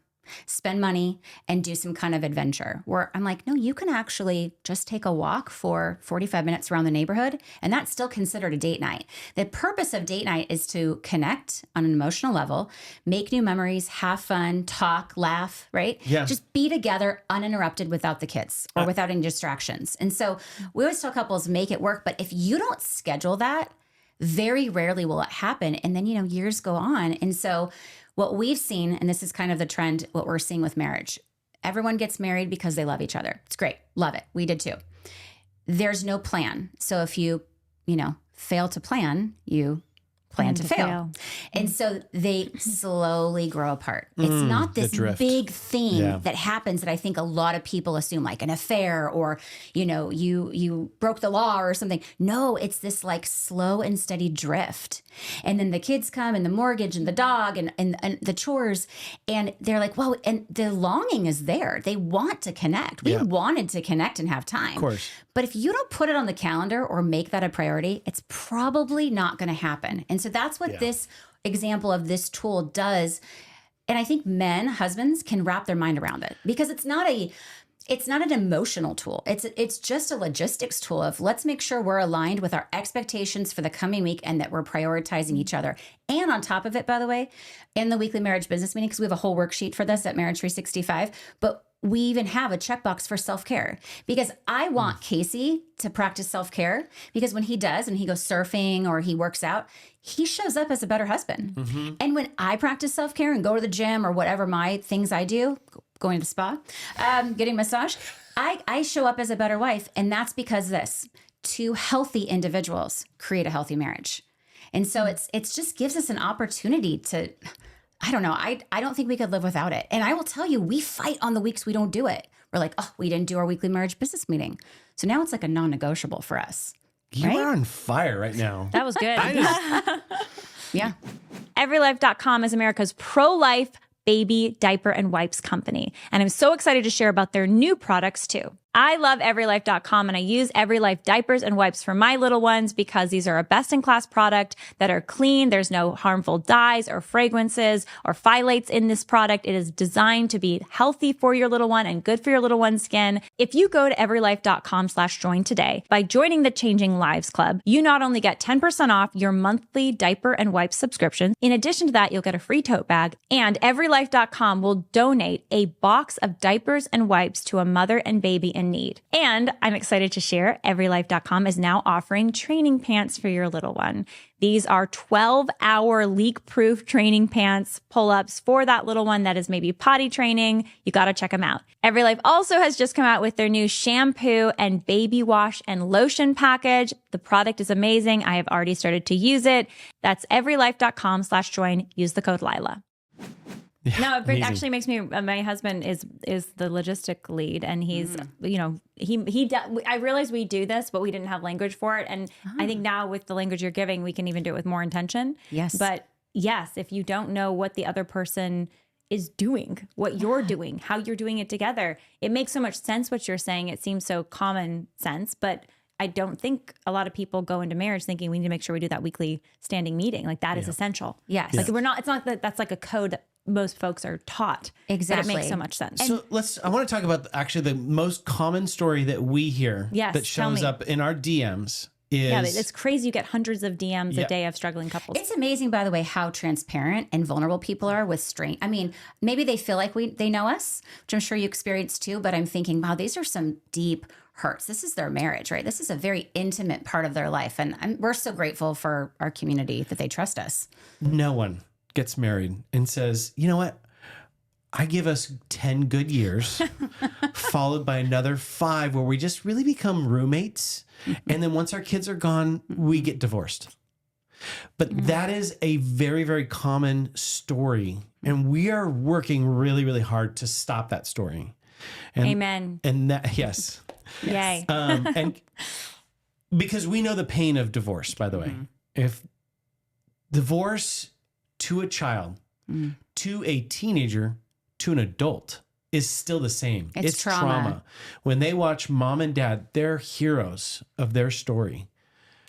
spend money, and do some kind of adventure. Where I'm like, no, you can actually just take a walk for 45 minutes around the neighborhood, and that's still considered a date night. The purpose of date night is to connect on an emotional level, make new memories, have fun, talk, laugh, right? Yeah. Just be together uninterrupted without the kids or without any distractions. And so we always tell couples, make it work. But if you don't schedule that, very rarely will it happen. And then, years go on. And so what we've seen, and this is kind of the trend, what we're seeing with marriage, everyone gets married because they love each other. It's great. Love it. We did too. There's no plan. So if you fail to plan, you plan to fail. And so they slowly grow apart. It's not this big thing that happens that I think a lot of people assume, like an affair or, you broke the law or something. No, it's this like slow and steady drift. And then the kids come and the mortgage and the dog and the chores. And they're like, whoa, and the longing is there. They want to connect. We wanted to connect and have time. Of course. But if you don't put it on the calendar or make that a priority, it's probably not going to happen. And so that's what this example of this tool does. And I think husbands can wrap their mind around it because it's not an emotional tool. It's just a logistics tool of let's make sure we're aligned with our expectations for the coming week and that we're prioritizing each other. And on top of it, by the way, in the weekly marriage business meeting, because we have a whole worksheet for this at Marriage 365, but we even have a checkbox for self-care because I want Casey to practice self-care because when he does and he goes surfing or he works out, he shows up as a better husband. Mm-hmm. And when I practice self-care and go to the gym or whatever my things I do, going to the spa, getting a massage, I show up as a better wife. And that's because two healthy individuals create a healthy marriage. And so it's just gives us an opportunity to, I don't know. I don't think we could live without it. And I will tell you, we fight on the weeks we don't do it. We're like, oh, we didn't do our weekly marriage business meeting. So now it's like a non-negotiable for us. You are on fire right now. That was good. Yeah. EveryLife.com is America's pro-life baby diaper and wipes company. And I'm so excited to share about their new products too. I love everylife.com and I use EveryLife diapers and wipes for my little ones because these are a best-in-class product that are clean. There's no harmful dyes or fragrances or phthalates in this product. It is designed to be healthy for your little one and good for your little one's skin. If you go to everylife.com/join today, by joining the Changing Lives Club, you not only get 10% off your monthly diaper and wipe subscription, in addition to that, you'll get a free tote bag, and everylife.com will donate a box of diapers and wipes to a mother and baby in need. And I'm excited to share, everylife.com is now offering training pants for your little one. These are 12-hour leak-proof training pants, pull-ups for that little one that is maybe potty training. You got to check them out. EveryLife also has just come out with their new shampoo and baby wash and lotion package. The product is amazing. I have already started to use it. That's everylife.com/join. Use the code Lila. Yeah, No, it amazing. actually makes me. My husband is the logistic lead, and he's I realize we do this, but we didn't have language for it, and I think now with the language you're giving, we can even do it with more intention. Yes, but yes, if you don't know what the other person is doing, what you're doing, how you're doing it together, it makes so much sense what you're saying. It seems so common sense, but I don't think a lot of people go into marriage thinking we need to make sure we do that weekly standing meeting. Like that is essential. Yes. Like we're not. It's not that that's like a code that most folks are taught. Exactly. But it makes so much sense. So I want to talk about actually the most common story that we hear Yes, that tell shows me. up in our DMs is Yeah, it's crazy. You get hundreds of DMs a day of struggling couples. It's amazing, by the way, how transparent and vulnerable people are with I mean, maybe they feel like they know us, which I'm sure you experience too, but I'm thinking, wow, these are some deep hurts. This is their marriage, right? This is a very intimate part of their life. And we're so grateful for our community that they trust us. no one gets married and says, you know what? I give us 10 good years, followed by another 5 where we just really become roommates. And then once our kids are gone, we get divorced. But that is a very, very common story. And we are working really, really hard to stop that story. And, Amen. And that, yes. Yay. And because we know the pain of divorce, by the way. If divorce to a child, to a teenager, to an adult is still the same. It's trauma. When they watch mom and dad, they're heroes of their story,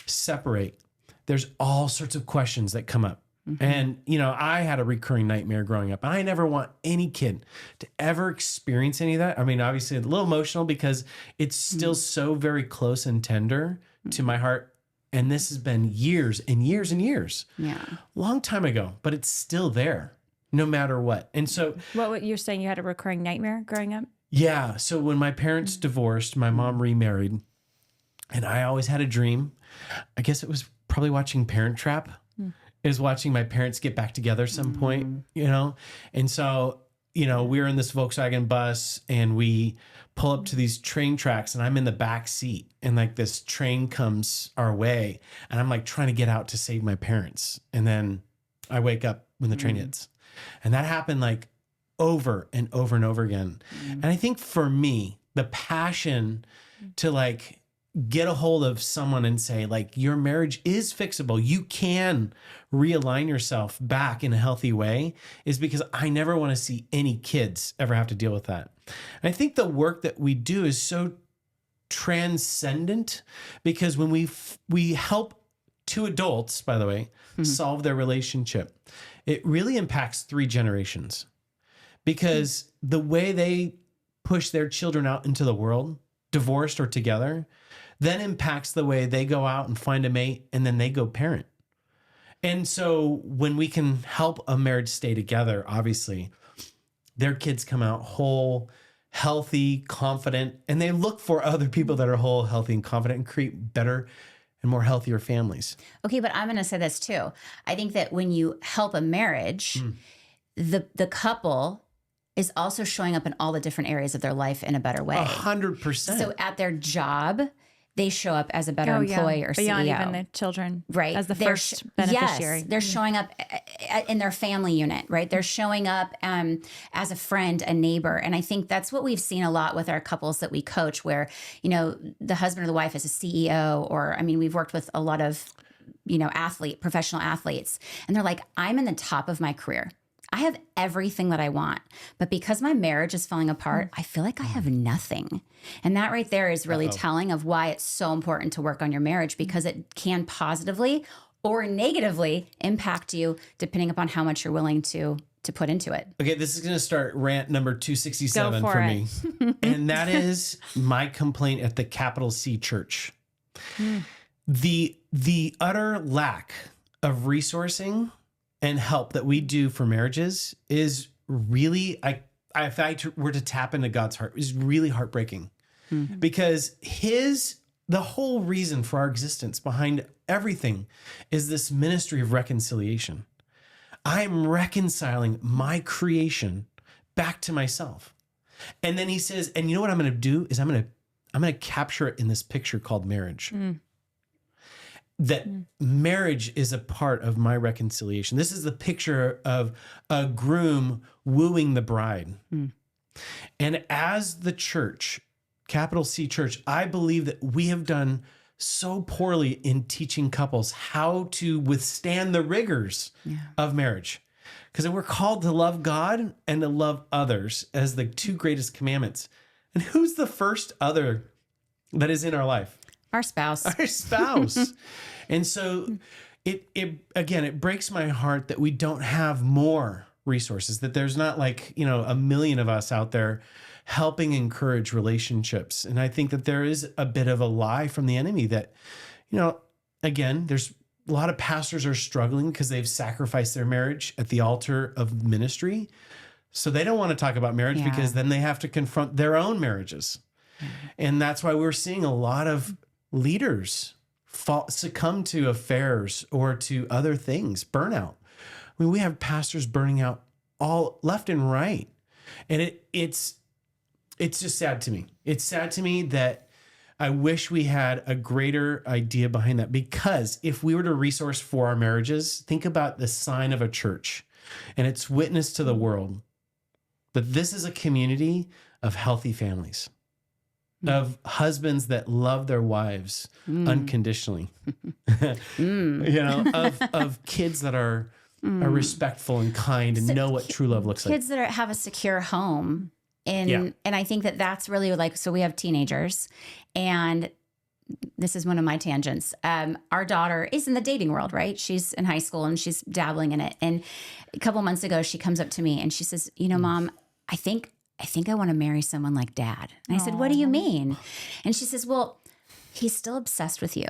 separate, there's all sorts of questions that come up. And, I had a recurring nightmare growing up. I never want any kid to ever experience any of that. I mean, obviously a little emotional because it's still so very close and tender to my heart. And this has been years and years and years. Yeah. Long time ago, but it's still there no matter what. And so, What you're saying, you had a recurring nightmare growing up? yeah. So when my parents divorced, my mom remarried, and I always had a dream. I guess it was probably watching Parent Trap. Is watching my parents get back together some point, And so, we were in this Volkswagen bus and we pull up to these train tracks and I'm in the back seat and like this train comes our way and I'm like trying to get out to save my parents. And then I wake up when the train hits. And that happened like over and over and over again. And I think for me, the passion to like get a hold of someone and say like, your marriage is fixable. You can realign yourself back in a healthy way is because I never want to see any kids ever have to deal with that. And I think the work that we do is so transcendent because when we help 2 adults, by the way, solve their relationship, it really impacts 3 generations because the way they push their children out into the world, divorced or together, then impacts the way they go out and find a mate and then they go parent. And so when we can help a marriage stay together, obviously, their kids come out whole, healthy, confident, and they look for other people that are whole, healthy, and confident and create better and more healthier families. Okay, but I'm going to say this too. I think that when you help a marriage, the couple is also showing up in all the different areas of their life in a better way. 100%. So at their job, they show up as a better employee or Beyond CEO. even the children, Right. as the They're first beneficiary. Yes, they're showing up in their family unit, right? They're showing up as a friend, a neighbor. And I think that's what we've seen a lot with our couples that we coach where, the husband or the wife is a CEO or, we've worked with a lot of, professional athletes. And they're like, I'm in the top of my career. I have everything that I want, but because my marriage is falling apart, I feel like I have nothing. And that right there is really telling of why it's so important to work on your marriage, because it can positively or negatively impact you depending upon how much you're willing to put into it. Okay, this is going to start rant number 267 Go for me. And that is my complaint at the capital C church. The utter lack of resourcing and help that we do for marriages is really, if I were to tap into God's heart, is really heartbreaking. Because the whole reason for our existence behind everything is this ministry of reconciliation. I'm reconciling my creation back to myself. And then he says, and you know what I'm going to do is I'm going to capture it in this picture called marriage. That marriage is a part of my reconciliation. This is the picture of a groom wooing the bride. And as the church, capital C church, I believe that we have done so poorly in teaching couples how to withstand the rigors of marriage. Because we're called to love God and to love others as the two greatest commandments. And who's the first other that is in our life? Our spouse. Our spouse. And so it breaks my heart that we don't have more resources, that there's not like, a million of us out there helping encourage relationships. And I think that there is a bit of a lie from the enemy that, again, there's a lot of pastors are struggling because they've sacrificed their marriage at the altar of ministry. So they don't want to talk about marriage because then they have to confront their own marriages. And that's why we're seeing a lot of leaders succumb to affairs or to other things, burnout. I mean, we have pastors burning out all left and right. And it's just sad to me. It's sad to me that I wish we had a greater idea behind that, because if we were to resource for our marriages, think about the sign of a church and its witness to the world that this is a community of healthy families, of husbands that love their wives unconditionally, of kids that are respectful and kind and know what true love looks like. Kids that have a secure home. And I think that that's really so we have teenagers, and this is one of my tangents. Our daughter is in the dating world, right? She's in high school and she's dabbling in it. And a couple months ago, she comes up to me and she says, Mom, I think I want to marry someone like Dad. And I said, what do you mean? And she says, well, he's still obsessed with you.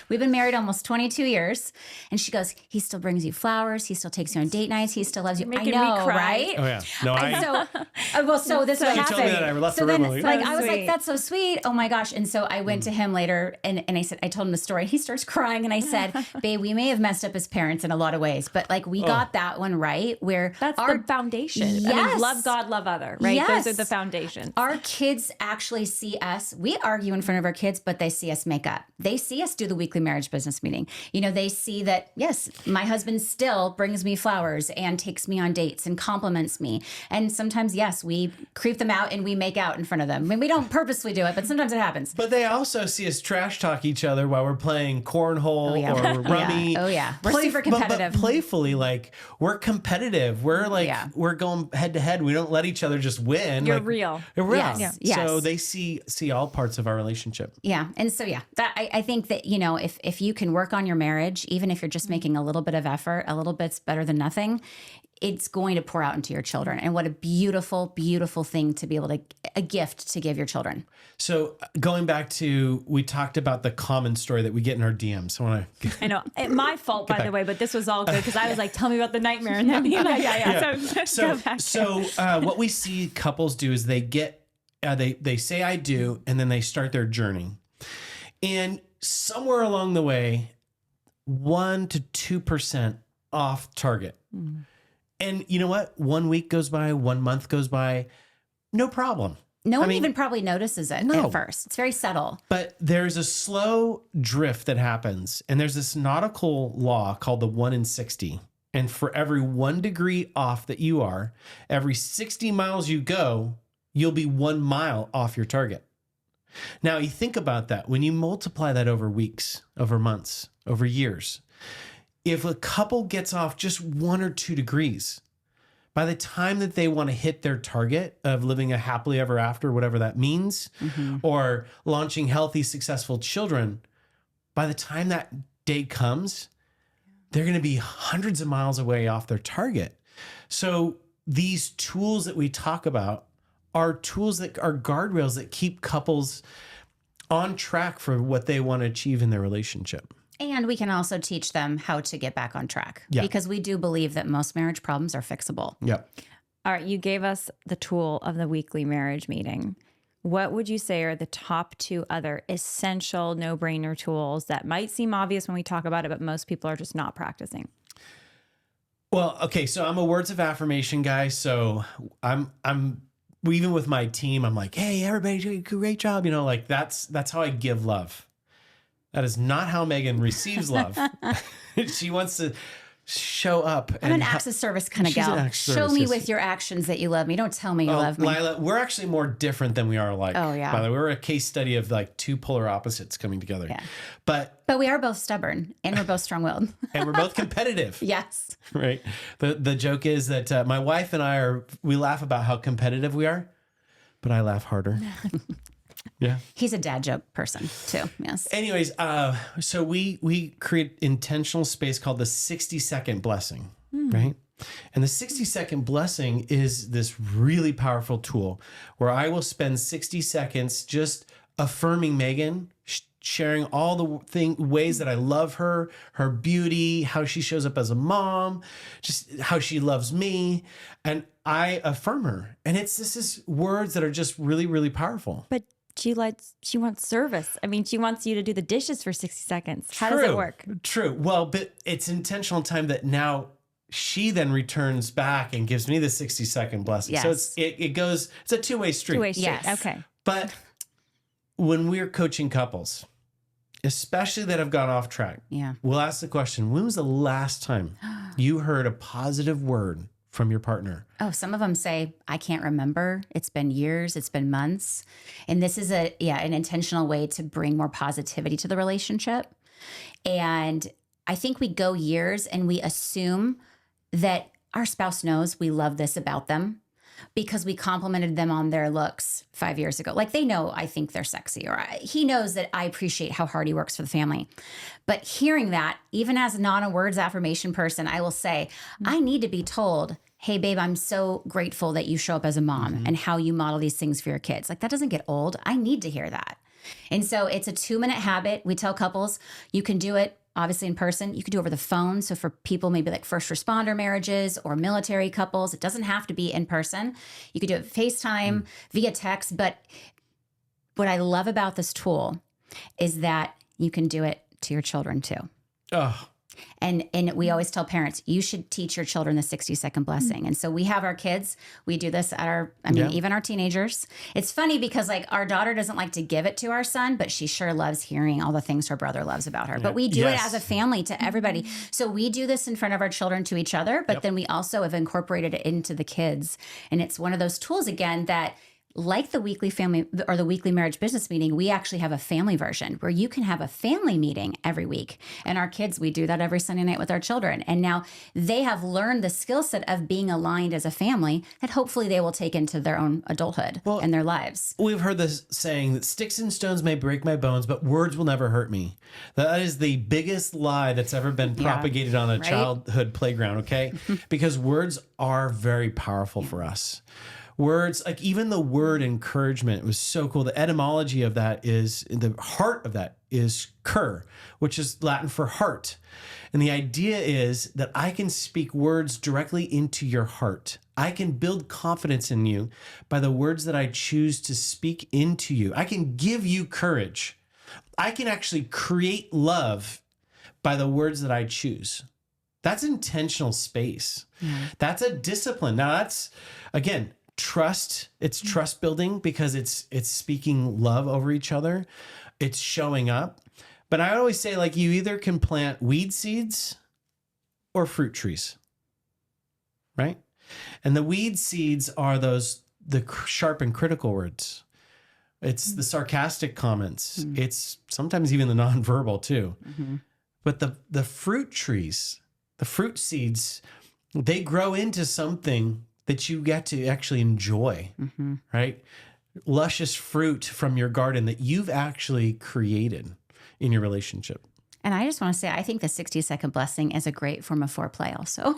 We've been married almost 22 years. And she goes, he still brings you flowers. He still takes you on date nights. He still loves you. Making me cry. Right? Oh, yeah. No, So this is what she told me that I left the room. I was like, that's so sweet. Oh my gosh. And so I went to him later and I told him the story. He starts crying and I said, babe, we may have messed up as parents in a lot of ways, but we got that one right, where that's the foundation. Yes. I mean, love God, love other, right? Yes. Those are the foundations. Our kids actually see us. We argue in front of our kids, but they see us make up. They see us do the weekly marriage business meeting. They see that, yes, my husband still brings me flowers and takes me on dates and compliments me. And sometimes, yes, we creep them out and we make out in front of them. I mean, we don't purposely do it, but sometimes it happens. But they also see us trash talk each other while we're playing cornhole or rummy. Oh, yeah. We're super competitive. But playfully, we're competitive. We're we're going head to head. We don't let each other just win. You're real. You're real. Yes. Yes. So they see all parts of our relationship. Yeah. And so, that I think that, if you can work on your marriage, even if you're just making a little bit of effort, a little bit's better than nothing, it's going to pour out into your children. And what a beautiful, beautiful thing to be able to, a gift to give your children. So going back to, we talked about the common story that we get in our DMs. I know. My fault, by the way, but this was all good because I was like, tell me about the nightmare. And then So what we see couples do is they say I do, and then they start their journey. And somewhere along the way, 1 to 2% off target. And you know what? 1 week goes by, 1 month goes by, no problem. No one even probably notices it at first. It's very subtle. But there's a slow drift that happens. And there's this nautical law called the 1 in 60. And for every 1 degree off that you are, every 60 miles you go, you'll be 1 mile off your target. Now, you think about that. When you multiply that over weeks, over months, over years, if a couple gets off just 1 or 2 degrees, by the time that they want to hit their target of living a happily ever after, whatever that means, or launching healthy, successful children, by the time that day comes, they're going to be hundreds of miles away off their target. So these tools that we talk about are tools that are guardrails that keep couples on track for what they want to achieve in their relationship. And we can also teach them how to get back on track because we do believe that most marriage problems are fixable. Yep. All right, you gave us the tool of the weekly marriage meeting. What would you say are the top 2 other essential no-brainer tools that might seem obvious when we talk about it, but most people are just not practicing? Well, okay, so I'm a words of affirmation guy. So I'm even with my team, I'm like, hey, everybody do a great job. Like that's how I give love. That is not how Meygan receives love. She wants to show up. I'm an acts of service kind of gal. Show me with your actions that you love me. Don't tell me you love me. Lila, we're actually more different than we are alike. Oh, yeah. By the way, we're a case study of like 2 polar opposites coming together. Yeah. But we are both stubborn and we're both strong-willed. And we're both competitive. Yes. Right. The joke is that my wife and we laugh about how competitive we are, but I laugh harder. Yeah. He's a dad joke person too. Yes. Anyways, so we create intentional space called the 60-second blessing, right? And the 60-second blessing is this really powerful tool where I will spend 60 seconds just affirming Meygan, sharing all the ways that I love her, her beauty, how she shows up as a mom, just how she loves me. And I affirm her. And this is words that are just really, really powerful. But she wants service. I mean, she wants you to do the dishes for 60 seconds. How does it work? True. Well, but it's intentional time that now she then returns back and gives me the 60-second blessing. Yes. So it's a two-way street. Two-way street. Yes. Okay. But when we're coaching couples, especially that have gone off track, we'll ask the question, when was the last time you heard a positive word from your partner? Oh, some of them say, I can't remember. It's been years. It's been months. And this is an intentional way to bring more positivity to the relationship. And I think we go years and we assume that our spouse knows we love this about them because we complimented them on their looks 5 years ago. Like they know I think they're sexy, or he knows that I appreciate how hard he works for the family. But hearing that, even as not a words affirmation person, I will say, I need to be told, hey, babe, I'm so grateful that you show up as a mom and how you model these things for your kids. Like that doesn't get old. I need to hear that. And so it's a 2-minute habit. We tell couples, you can do it obviously in person. You could do it over the phone. So for people maybe like first responder marriages or military couples, it doesn't have to be in person. You could do it FaceTime, via text. But what I love about this tool is that you can do it to your children too. Oh. And we always tell parents, you should teach your children the 60-second blessing. And so we have our kids, we do this at even our teenagers. It's funny because like our daughter doesn't like to give it to our son, but she sure loves hearing all the things her brother loves about her. But we do it as a family to everybody. So we do this in front of our children to each other, but then we also have incorporated it into the kids. And it's one of those tools again that, like the weekly family or the weekly marriage business meeting, we actually have a family version where you can have a family meeting every week. And our kids, we do that every Sunday night with our children. And now they have learned the skill set of being aligned as a family that hopefully they will take into their own adulthood and their lives. We've heard this saying that sticks and stones may break my bones, but words will never hurt me. That is the biggest lie that's ever been propagated on a childhood playground, okay? Because words are very powerful for us. Words, like even the word encouragement was so cool. The etymology of that is, the heart of that is cur, which is Latin for heart. And the idea is that I can speak words directly into your heart. I can build confidence in you by the words that I choose to speak into you. I can give you courage. I can actually create love by the words that I choose. That's intentional space. That's a discipline. Now that's, again, trust. It's trust building because it's speaking love over each other. It's showing up. But I always say, like, you either can plant weed seeds or fruit trees, right? And the weed seeds are the sharp and critical words. It's the sarcastic comments. It's sometimes even the nonverbal too. But the fruit trees, the fruit seeds they grow into something that you get to actually enjoy, right? Luscious fruit from your garden that you've actually created in your relationship. And I just want to say, I think the 60-second blessing is a great form of foreplay also.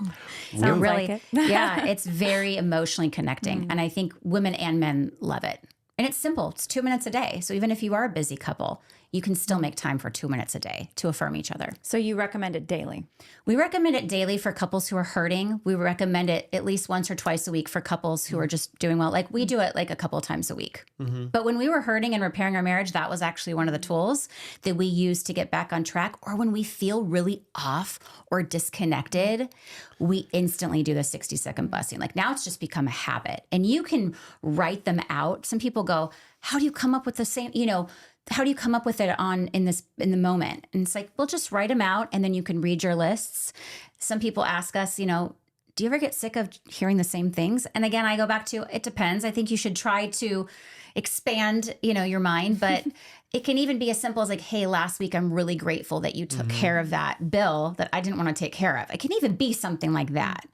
Sounds like it. Yeah, it's very emotionally connecting. And I think women and men love it. And it's simple. It's 2 minutes a day. So even if you are a busy couple, you can still make time for 2 minutes a day to affirm each other. So you recommend it daily? We recommend it daily for couples who are hurting. We recommend it at least once or twice a week for couples who are just doing well. Like we do it like a couple of times a week. But when we were hurting and repairing our marriage, that was actually one of the tools that we use to get back on track. Or when we feel really off or disconnected, we instantly do the 60-second blessing. Like now it's just become a habit. And you can write them out. Some people go, how do you come up with the same, how do you come up with it in the moment? And it's like, well, just write them out and then you can read your lists. Some people ask us, do you ever get sick of hearing the same things? And again, I go back to, it depends. I think you should try to expand, your mind, but it can even be as simple as like, hey, last week, I'm really grateful that you took care of that bill that I didn't want to take care of. It can even be something like that.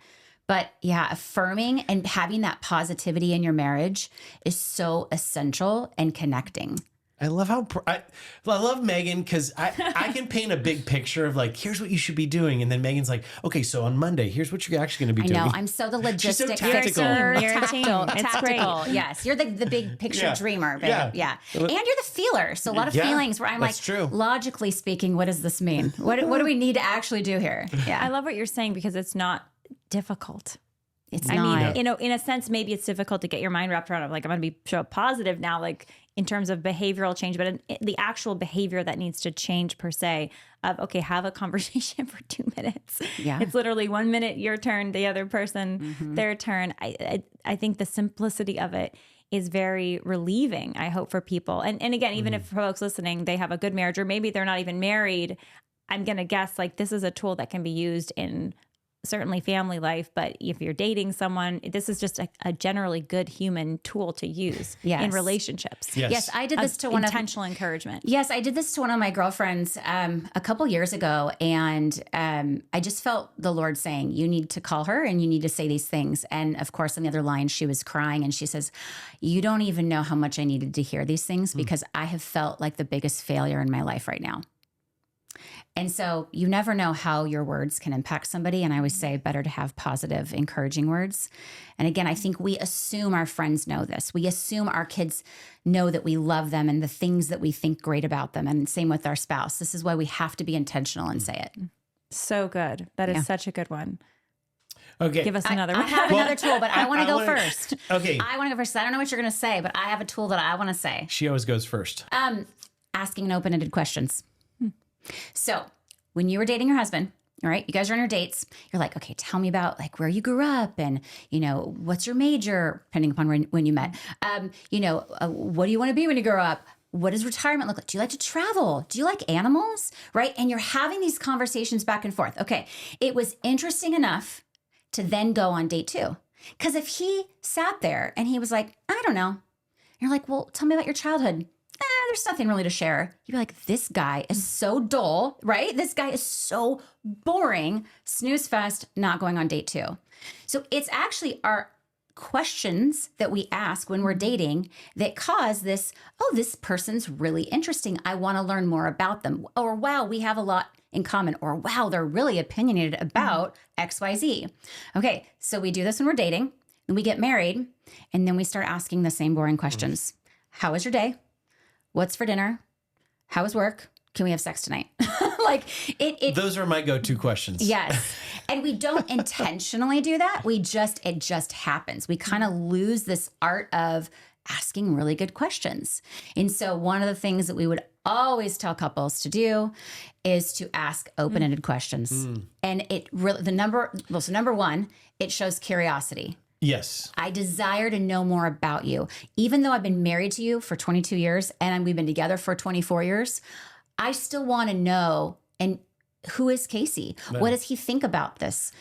But yeah, affirming and having that positivity in your marriage is so essential and connecting. I love how I love Meygan because I can paint a big picture of like, here's what you should be doing. And then Megan's like, okay, so on Monday, here's what you're actually going to be doing. I know. I'm so the She's so logistic. tactical. You're a team. It's Tactical. great. Yes. You're the big picture dreamer, babe. Yeah. And you're the feeler. So a lot of feelings where I'm like, true. Logically speaking, what does this mean? What do we need to actually do here? Yeah. I love what you're saying because it's not difficult. It's I not. mean, in a sense, maybe it's difficult to get your mind wrapped around it. Like, I'm going to be so positive now, like in terms of behavioral change, but the actual behavior that needs to change per se of, okay, have a conversation for 2 minutes. Yeah. It's literally 1 minute, your turn, the other person, their turn. I think the simplicity of it is very relieving, I hope, for people. And again, even if folks listening, they have a good marriage or maybe they're not even married, I'm going to guess like this is a tool that can be used in certainly family life, but if you're dating someone, this is just a generally good human tool to use in relationships. Yes. Yes, I did this to one of intentional encouragement. Yes, I did this to one of my girlfriends a couple years ago, and I just felt the Lord saying, you need to call her and you need to say these things. And of course, on the other line, she was crying and she says, you don't even know how much I needed to hear these things because I have felt like the biggest failure in my life right now. And so you never know how your words can impact somebody. And I always say better to have positive, encouraging words. And again, I think we assume our friends know this. We assume our kids know that we love them and the things that we think great about them. And same with our spouse. This is why we have to be intentional and say it. So good. That is such a good one. Okay. Give us another I one. have another tool, but I want to go first. Okay. I want to go first. I don't know what you're going to say, but I have a tool that I want to say. She always goes first. Asking open-ended questions. So when you were dating your husband, all right, you guys are on your dates. You're like, okay, tell me about like where you grew up and, what's your major, depending upon when you met. What do you want to be when you grow up? What does retirement look like? Do you like to travel? Do you like animals? Right? And you're having these conversations back and forth. Okay, it was interesting enough to then go on date 2. Because if he sat there and he was like, I don't know. You're like, well, tell me about your childhood. There's nothing really to share. You'd be like, this guy is so dull, right? This guy is so boring. Snooze fest, not going on date 2. So it's actually our questions that we ask when we're dating that cause this, oh, this person's really interesting. I want to learn more about them. Or, wow, we have a lot in common. Or, wow, they're really opinionated about XYZ. Okay, so we do this when we're dating, then we get married, and then we start asking the same boring questions. How was your day? What's for dinner? How was work? Can we have sex tonight? Those are my go-to questions. Yes. And we don't intentionally do that. It just happens. We kind of lose this art of asking really good questions. And so one of the things that we would always tell couples to do is to ask open-ended questions. And it really, so number one, it shows curiosity. Yes. I desire to know more about you. Even though I've been married to you for 22 years and we've been together for 24 years, I still want to know, and who is Casey? What does he think about this?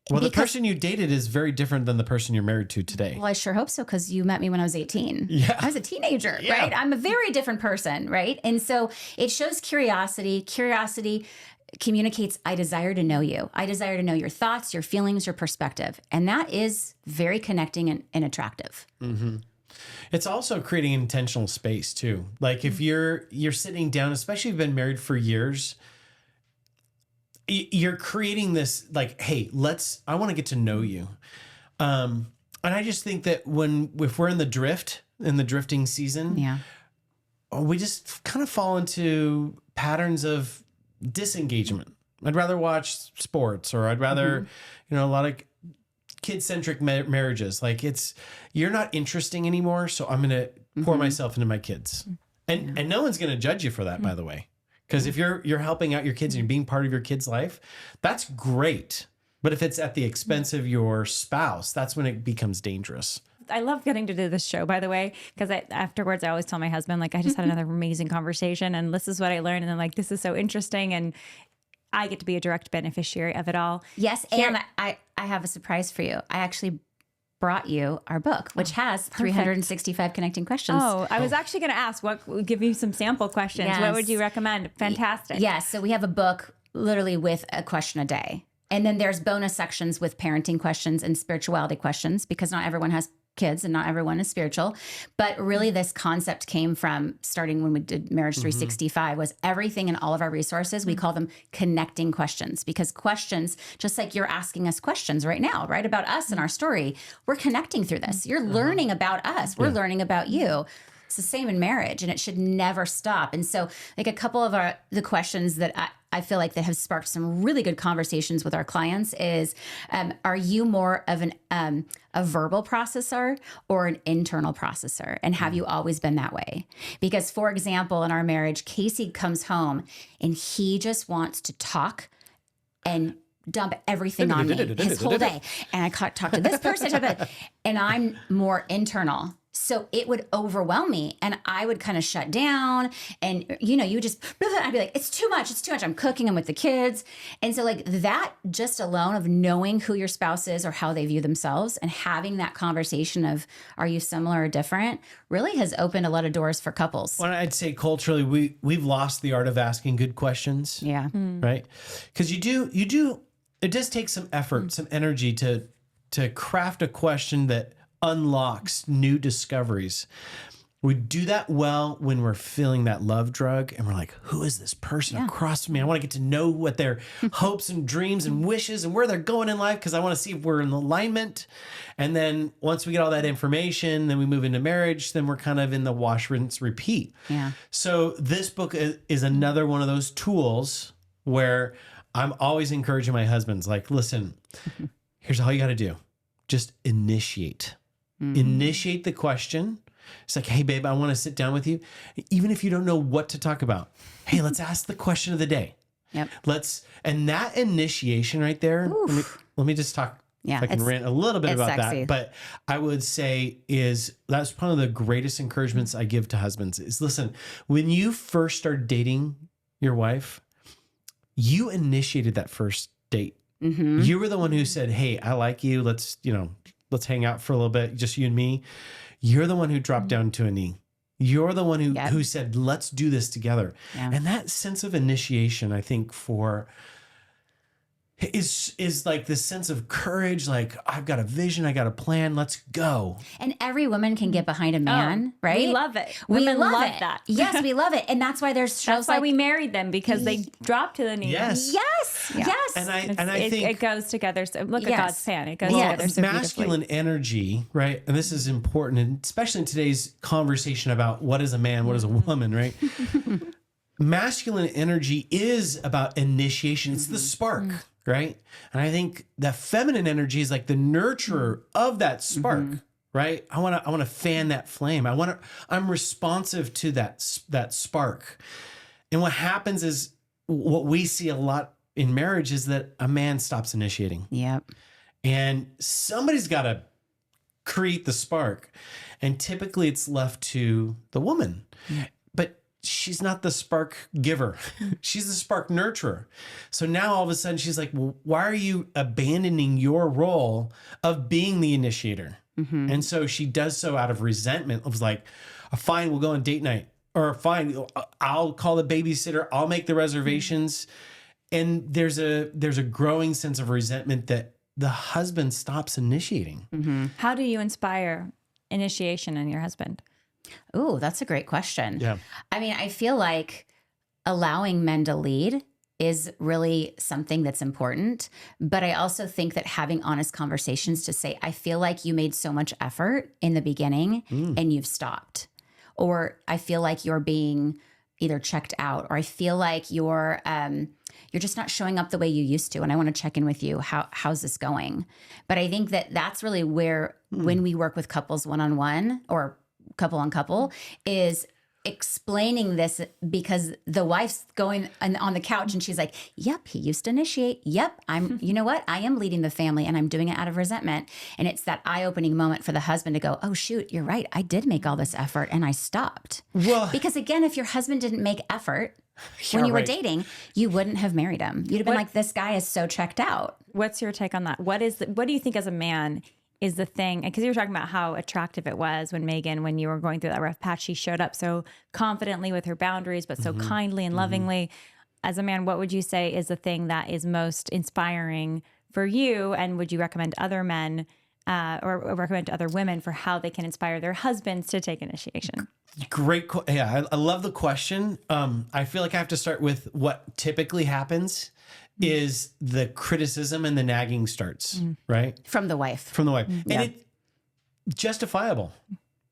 Well, the person you dated is very different than the person you're married to today. Well, I sure hope so, because you met me when I was 18. Yeah. I was a teenager, right? I'm a very different person, right? And so it shows curiosity. Curiosity communicates, I desire to know you. I desire to know your thoughts, your feelings, your perspective. And that is very connecting and attractive. Mm-hmm. It's also creating intentional space too. Like if you're sitting down, especially if you've been married for years, you're creating this like, hey, I want to get to know you. And I just think that if we're in the drifting season, Yeah. we just kind of fall into patterns of disengagement. I'd rather watch sports, or I'd rather, a lot of kid-centric marriages. Like you're not interesting anymore. So I'm going to pour myself into my kids, and no one's going to judge you for that, by the way. Because if you're helping out your kids and you're being part of your kid's life, that's great. But if it's at the expense of your spouse, that's when it becomes dangerous. I love getting to do this show, by the way, because afterwards I always tell my husband, like, I just had another amazing conversation and this is what I learned. And I'm like, this is so interesting. And I get to be a direct beneficiary of it all. Yes. And I have a surprise for you. I actually brought you our book, which has 365 connecting questions. Oh, I was actually going to ask, give you some sample questions. Yes. What would you recommend? Fantastic. Yes. So we have a book literally with a question a day. And then there's bonus sections with parenting questions and spirituality questions, because not everyone has kids and not everyone is spiritual. But really this concept came from starting when we did Marriage 365 was everything in all of our resources. We call them connecting questions, because questions, just like you're asking us questions right now, right? About us and our story, we're connecting through this. You're learning about us. We're learning about you. It's the same in marriage, and it should never stop. And so like a couple of the questions that I feel like that have sparked some really good conversations with our clients is, are you more of a verbal processor or an internal processor? And have you always been that way? Because for example, in our marriage, Casey comes home and he just wants to talk and dump everything on me his whole day. And I talk to this person, and I'm more internal. So it would overwhelm me and I would kind of shut down, and, I'd be like, it's too much. I'm cooking, I'm with the kids. And so like that just alone of knowing who your spouse is or how they view themselves and having that conversation of, are you similar or different, really has opened a lot of doors for couples. Well, I'd say culturally, we've lost the art of asking good questions. Yeah. Right. Because it does take some effort, some energy to craft a question that unlocks new discoveries. We do that well when we're feeling that love drug and we're like, who is this person across from me? I want to get to know what their hopes and dreams and wishes and where they're going in life, because I want to see if we're in alignment. And then once we get all that information, then we move into marriage, then we're kind of in the wash, rinse, repeat. Yeah. So this book is another one of those tools where I'm always encouraging my husbands, like, listen, here's all you got to do. Just initiate. Initiate the question. It's like, hey, babe, I want to sit down with you. Even if you don't know what to talk about. Hey, let's ask the question of the day. Yep. And that initiation right there, let me just talk. Yeah, I can rant a little bit about sexy. that. But I would say that's one of the greatest encouragements I give to husbands is, listen, when you first start dating your wife, you initiated that first date. You were the one who said, hey, I like you. Let's hang out for a little bit, just you and me. You're the one who dropped down to a knee. You're the one who said, let's do this together. Yeah. And that sense of initiation, I think, is like this sense of courage, like, I've got a vision, I got a plan, let's go. And every woman can get behind a man, right? We love it. Women love that. Yes, we love it. And that's why there's shows That's why we married them, because they dropped to the knee. Yes. Yes. And I think it goes together. So look at God's plan. It goes together so masculine energy, right? And this is important, and especially in today's conversation about what is a man, what is a woman, right? Masculine energy is about initiation. It's the spark, right? And I think that feminine energy is like the nurturer of that spark, right? I want to fan that flame. I'm responsive to that spark. And what happens is, what we see a lot in marriage is that a man stops initiating. Yep. And somebody's got to create the spark. And typically it's left to the woman. Yeah. But she's not the spark giver. She's the spark nurturer. So now all of a sudden she's like, well, why are you abandoning your role of being the initiator? And so she does so out of resentment. It was like, fine, we'll go on date night. Or fine, I'll call the babysitter. I'll make the reservations. And there's a growing sense of resentment that the husband stops initiating. How do you inspire initiation in your husband? Ooh, that's a great question. Yeah. I mean, I feel like allowing men to lead is really something that's important. But I also think that having honest conversations to say, I feel like you made so much effort in the beginning and you've stopped. Or I feel like you're being either checked out, or I feel like you're just not showing up the way you used to. And I want to check in with you. How's this going? But I think that that's really where, when we work with couples one-on-one or couple on couple, is explaining this, because the wife's going on the couch and she's like, yep, he used to initiate. Yep, you know what? I am leading the family and I'm doing it out of resentment. And it's that eye-opening moment for the husband to go, oh, shoot, you're right. I did make all this effort and I stopped. Well, Because again, if your husband didn't make effort when you were dating, you wouldn't have married him. You'd have been like, this guy is so checked out. What's your take on that? What do you think as a man is the thing? Because you were talking about how attractive it was when Meygan, when you were going through that rough patch, she showed up so confidently with her boundaries, but so kindly and lovingly. As a man, what would you say is the thing that is most inspiring for you? And would you recommend other men or recommend to other women for how they can inspire their husbands to take initiation? Great. Yeah, I love the question. I feel like I have to start with what typically happens is the criticism and the nagging starts, right? From the wife. From the wife. And it justifiable,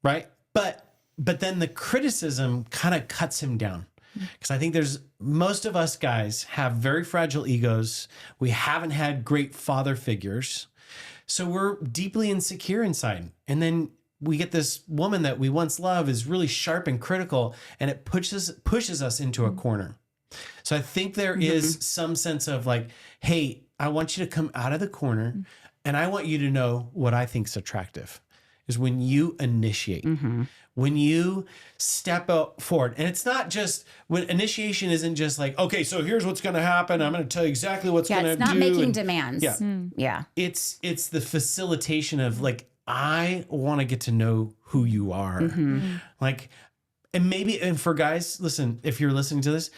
right? But then the criticism kind of cuts him down. Because I think most of us guys have very fragile egos. We haven't had great father figures. So we're deeply insecure inside. And then we get this woman that we once loved is really sharp and critical, and it pushes us into a corner. So I think there is some sense of like, hey, I want you to come out of the corner and I want you to know what I think is attractive is when you initiate, when you step out forward. And it's not just when initiation isn't just like, okay, so here's what's going to happen. I'm going to tell you exactly what's going to do. It's not making demands. Yeah. Yeah. It's the facilitation of like, I want to get to know who you are. Like, and for guys, listen, if you're listening to this,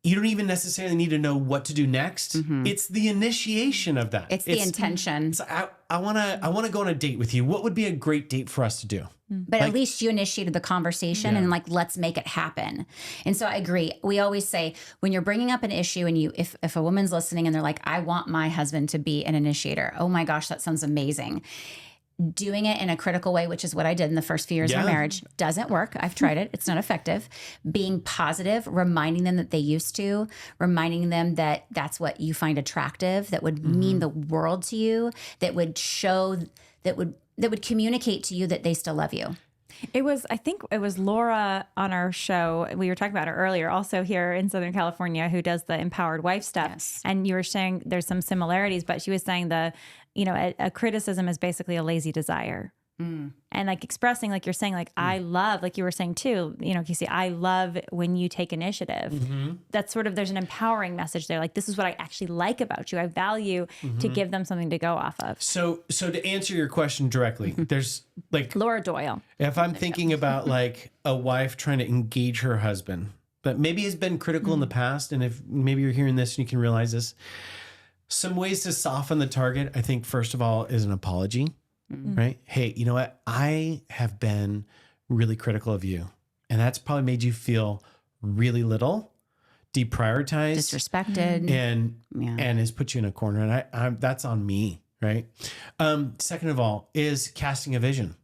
you don't even necessarily need to know what to do next. It's the initiation of that. It's the intention. So I want to go on a date with you. What would be a great date for us to do? But at least you initiated the conversation and like, let's make it happen. And so I agree. We always say when you're bringing up an issue and if a woman's listening and they're like, I want my husband to be an initiator. Oh my gosh, that sounds amazing. Doing it in a critical way, which is what I did in the first few years of our marriage, doesn't work. I've tried it. It's not effective. Being positive, reminding them that they used to, reminding them that that's what you find attractive, that would mean the world to you, that would show, that would communicate to you that they still love you. I think it was Laura on our show. We were talking about her earlier, also here in Southern California, who does the empowered wife stuff. Yes. And you were saying there's some similarities, but she was saying a criticism is basically a lazy desire. And like expressing, like you're saying, like, I love, like you were saying too, Casey, I love when you take initiative. That's sort of, there's an empowering message there. Like, this is what I actually like about you. I value to give them something to go off of. So to answer your question directly, there's like Laura Doyle. If I'm thinking about like a wife trying to engage her husband, but maybe has been critical in the past. And if maybe you're hearing this and you can realize this, some ways to soften the target, I think, first of all, is an apology. Right? Hey, you know what? I have been really critical of you. And that's probably made you feel really little, deprioritized, Disrespected. And has put you in a corner. And I that's on me. Right. Second of all is casting a vision.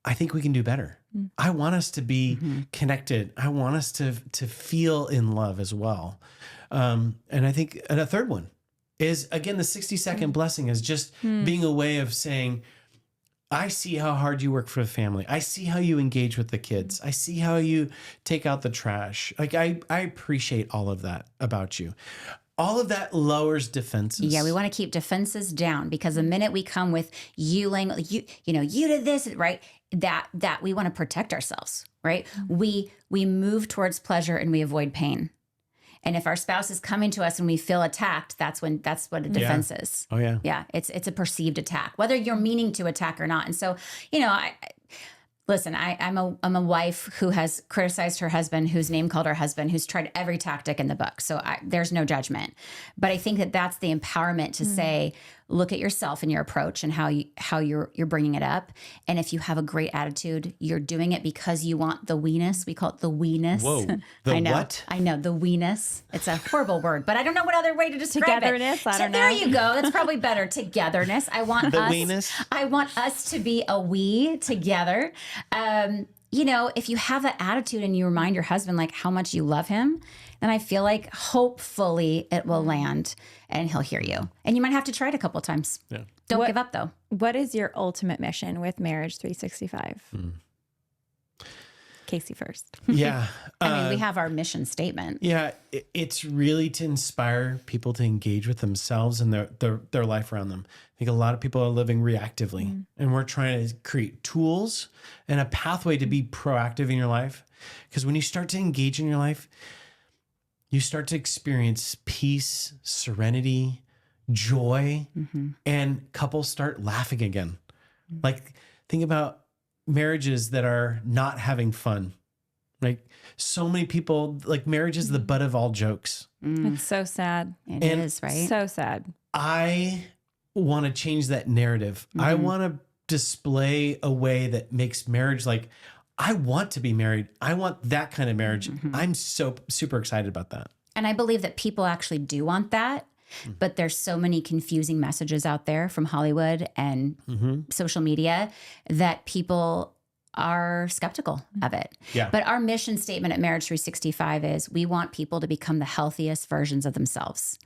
I think we can do better. I want us to be connected. I want us to feel in love as well. And I think, and a third one is, again, the 60-second blessing is just being a way of saying, I see how hard you work for the family. I see how you engage with the kids. I see how you take out the trash. Like, I appreciate all of that about you. All of that lowers defenses. Yeah, we want to keep defenses down, because the minute we come with you did this, right? That we want to protect ourselves, right? We move towards pleasure and we avoid pain. And if our spouse is coming to us and we feel attacked, that's what a defense is. Oh yeah. Yeah. It's a perceived attack, whether you're meaning to attack or not. And so, Listen, I'm a wife who has criticized her husband, who's name called her husband, who's tried every tactic in the book. So there's no judgment. But I think that that's the empowerment to say, look at yourself and your approach and how you're bringing it up. And if you have a great attitude, you're doing it because you want the weeness. We call it the weeness. Whoa, the I know, what? I know, the weeness. It's a horrible word, but I don't know what other way to describe Togetherness? it. I don't know. There you go. That's probably better. Togetherness. I want The us. weeness? I want us to be a we together. You know, if you have that attitude and you remind your husband like how much you love him, then I feel like hopefully it will land and he'll hear you. And you might have to try it a couple of times. Yeah. Don't give up though. What is your ultimate mission with Marriage 365? Casey first. Yeah. I mean, we have our mission statement. Yeah, it's really to inspire people to engage with themselves and their life around them. I think a lot of people are living reactively, and we're trying to create tools and a pathway to be proactive in your life. Because when you start to engage in your life, you start to experience peace, serenity, joy, and couples start laughing again. Like, think about marriages that are not having fun. Like, so many people, like, marriage is the butt of all jokes. It's so sad. It And is, right? So sad. I want to change that narrative. I want to display a way that makes marriage like, I want to be married. I want that kind of marriage. I'm so super excited about that. And I believe that people actually do want that. But there's so many confusing messages out there from Hollywood and social media that people are skeptical of it. Yeah. But our mission statement at Marriage 365 is we want people to become the healthiest versions of themselves.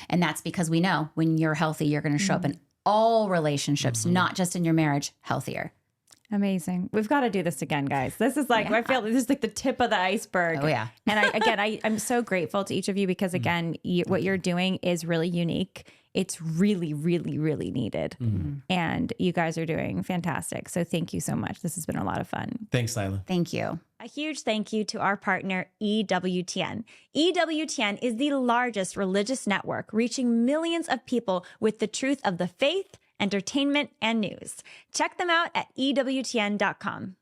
And that's because we know when you're healthy, you're going to show up in all relationships, not just in your marriage, healthier. Amazing. We've got to do this again, guys. This is like, I feel this is like the tip of the iceberg. Oh, yeah. And I'm so grateful to each of you because again, what you're doing is really unique. It's really, really, really needed. And you guys are doing fantastic. So thank you so much. This has been a lot of fun. Thanks, Lila. Thank you. A huge thank you to our partner, EWTN. EWTN is the largest religious network reaching millions of people with the truth of the faith, entertainment, and news. Check them out at EWTN.com.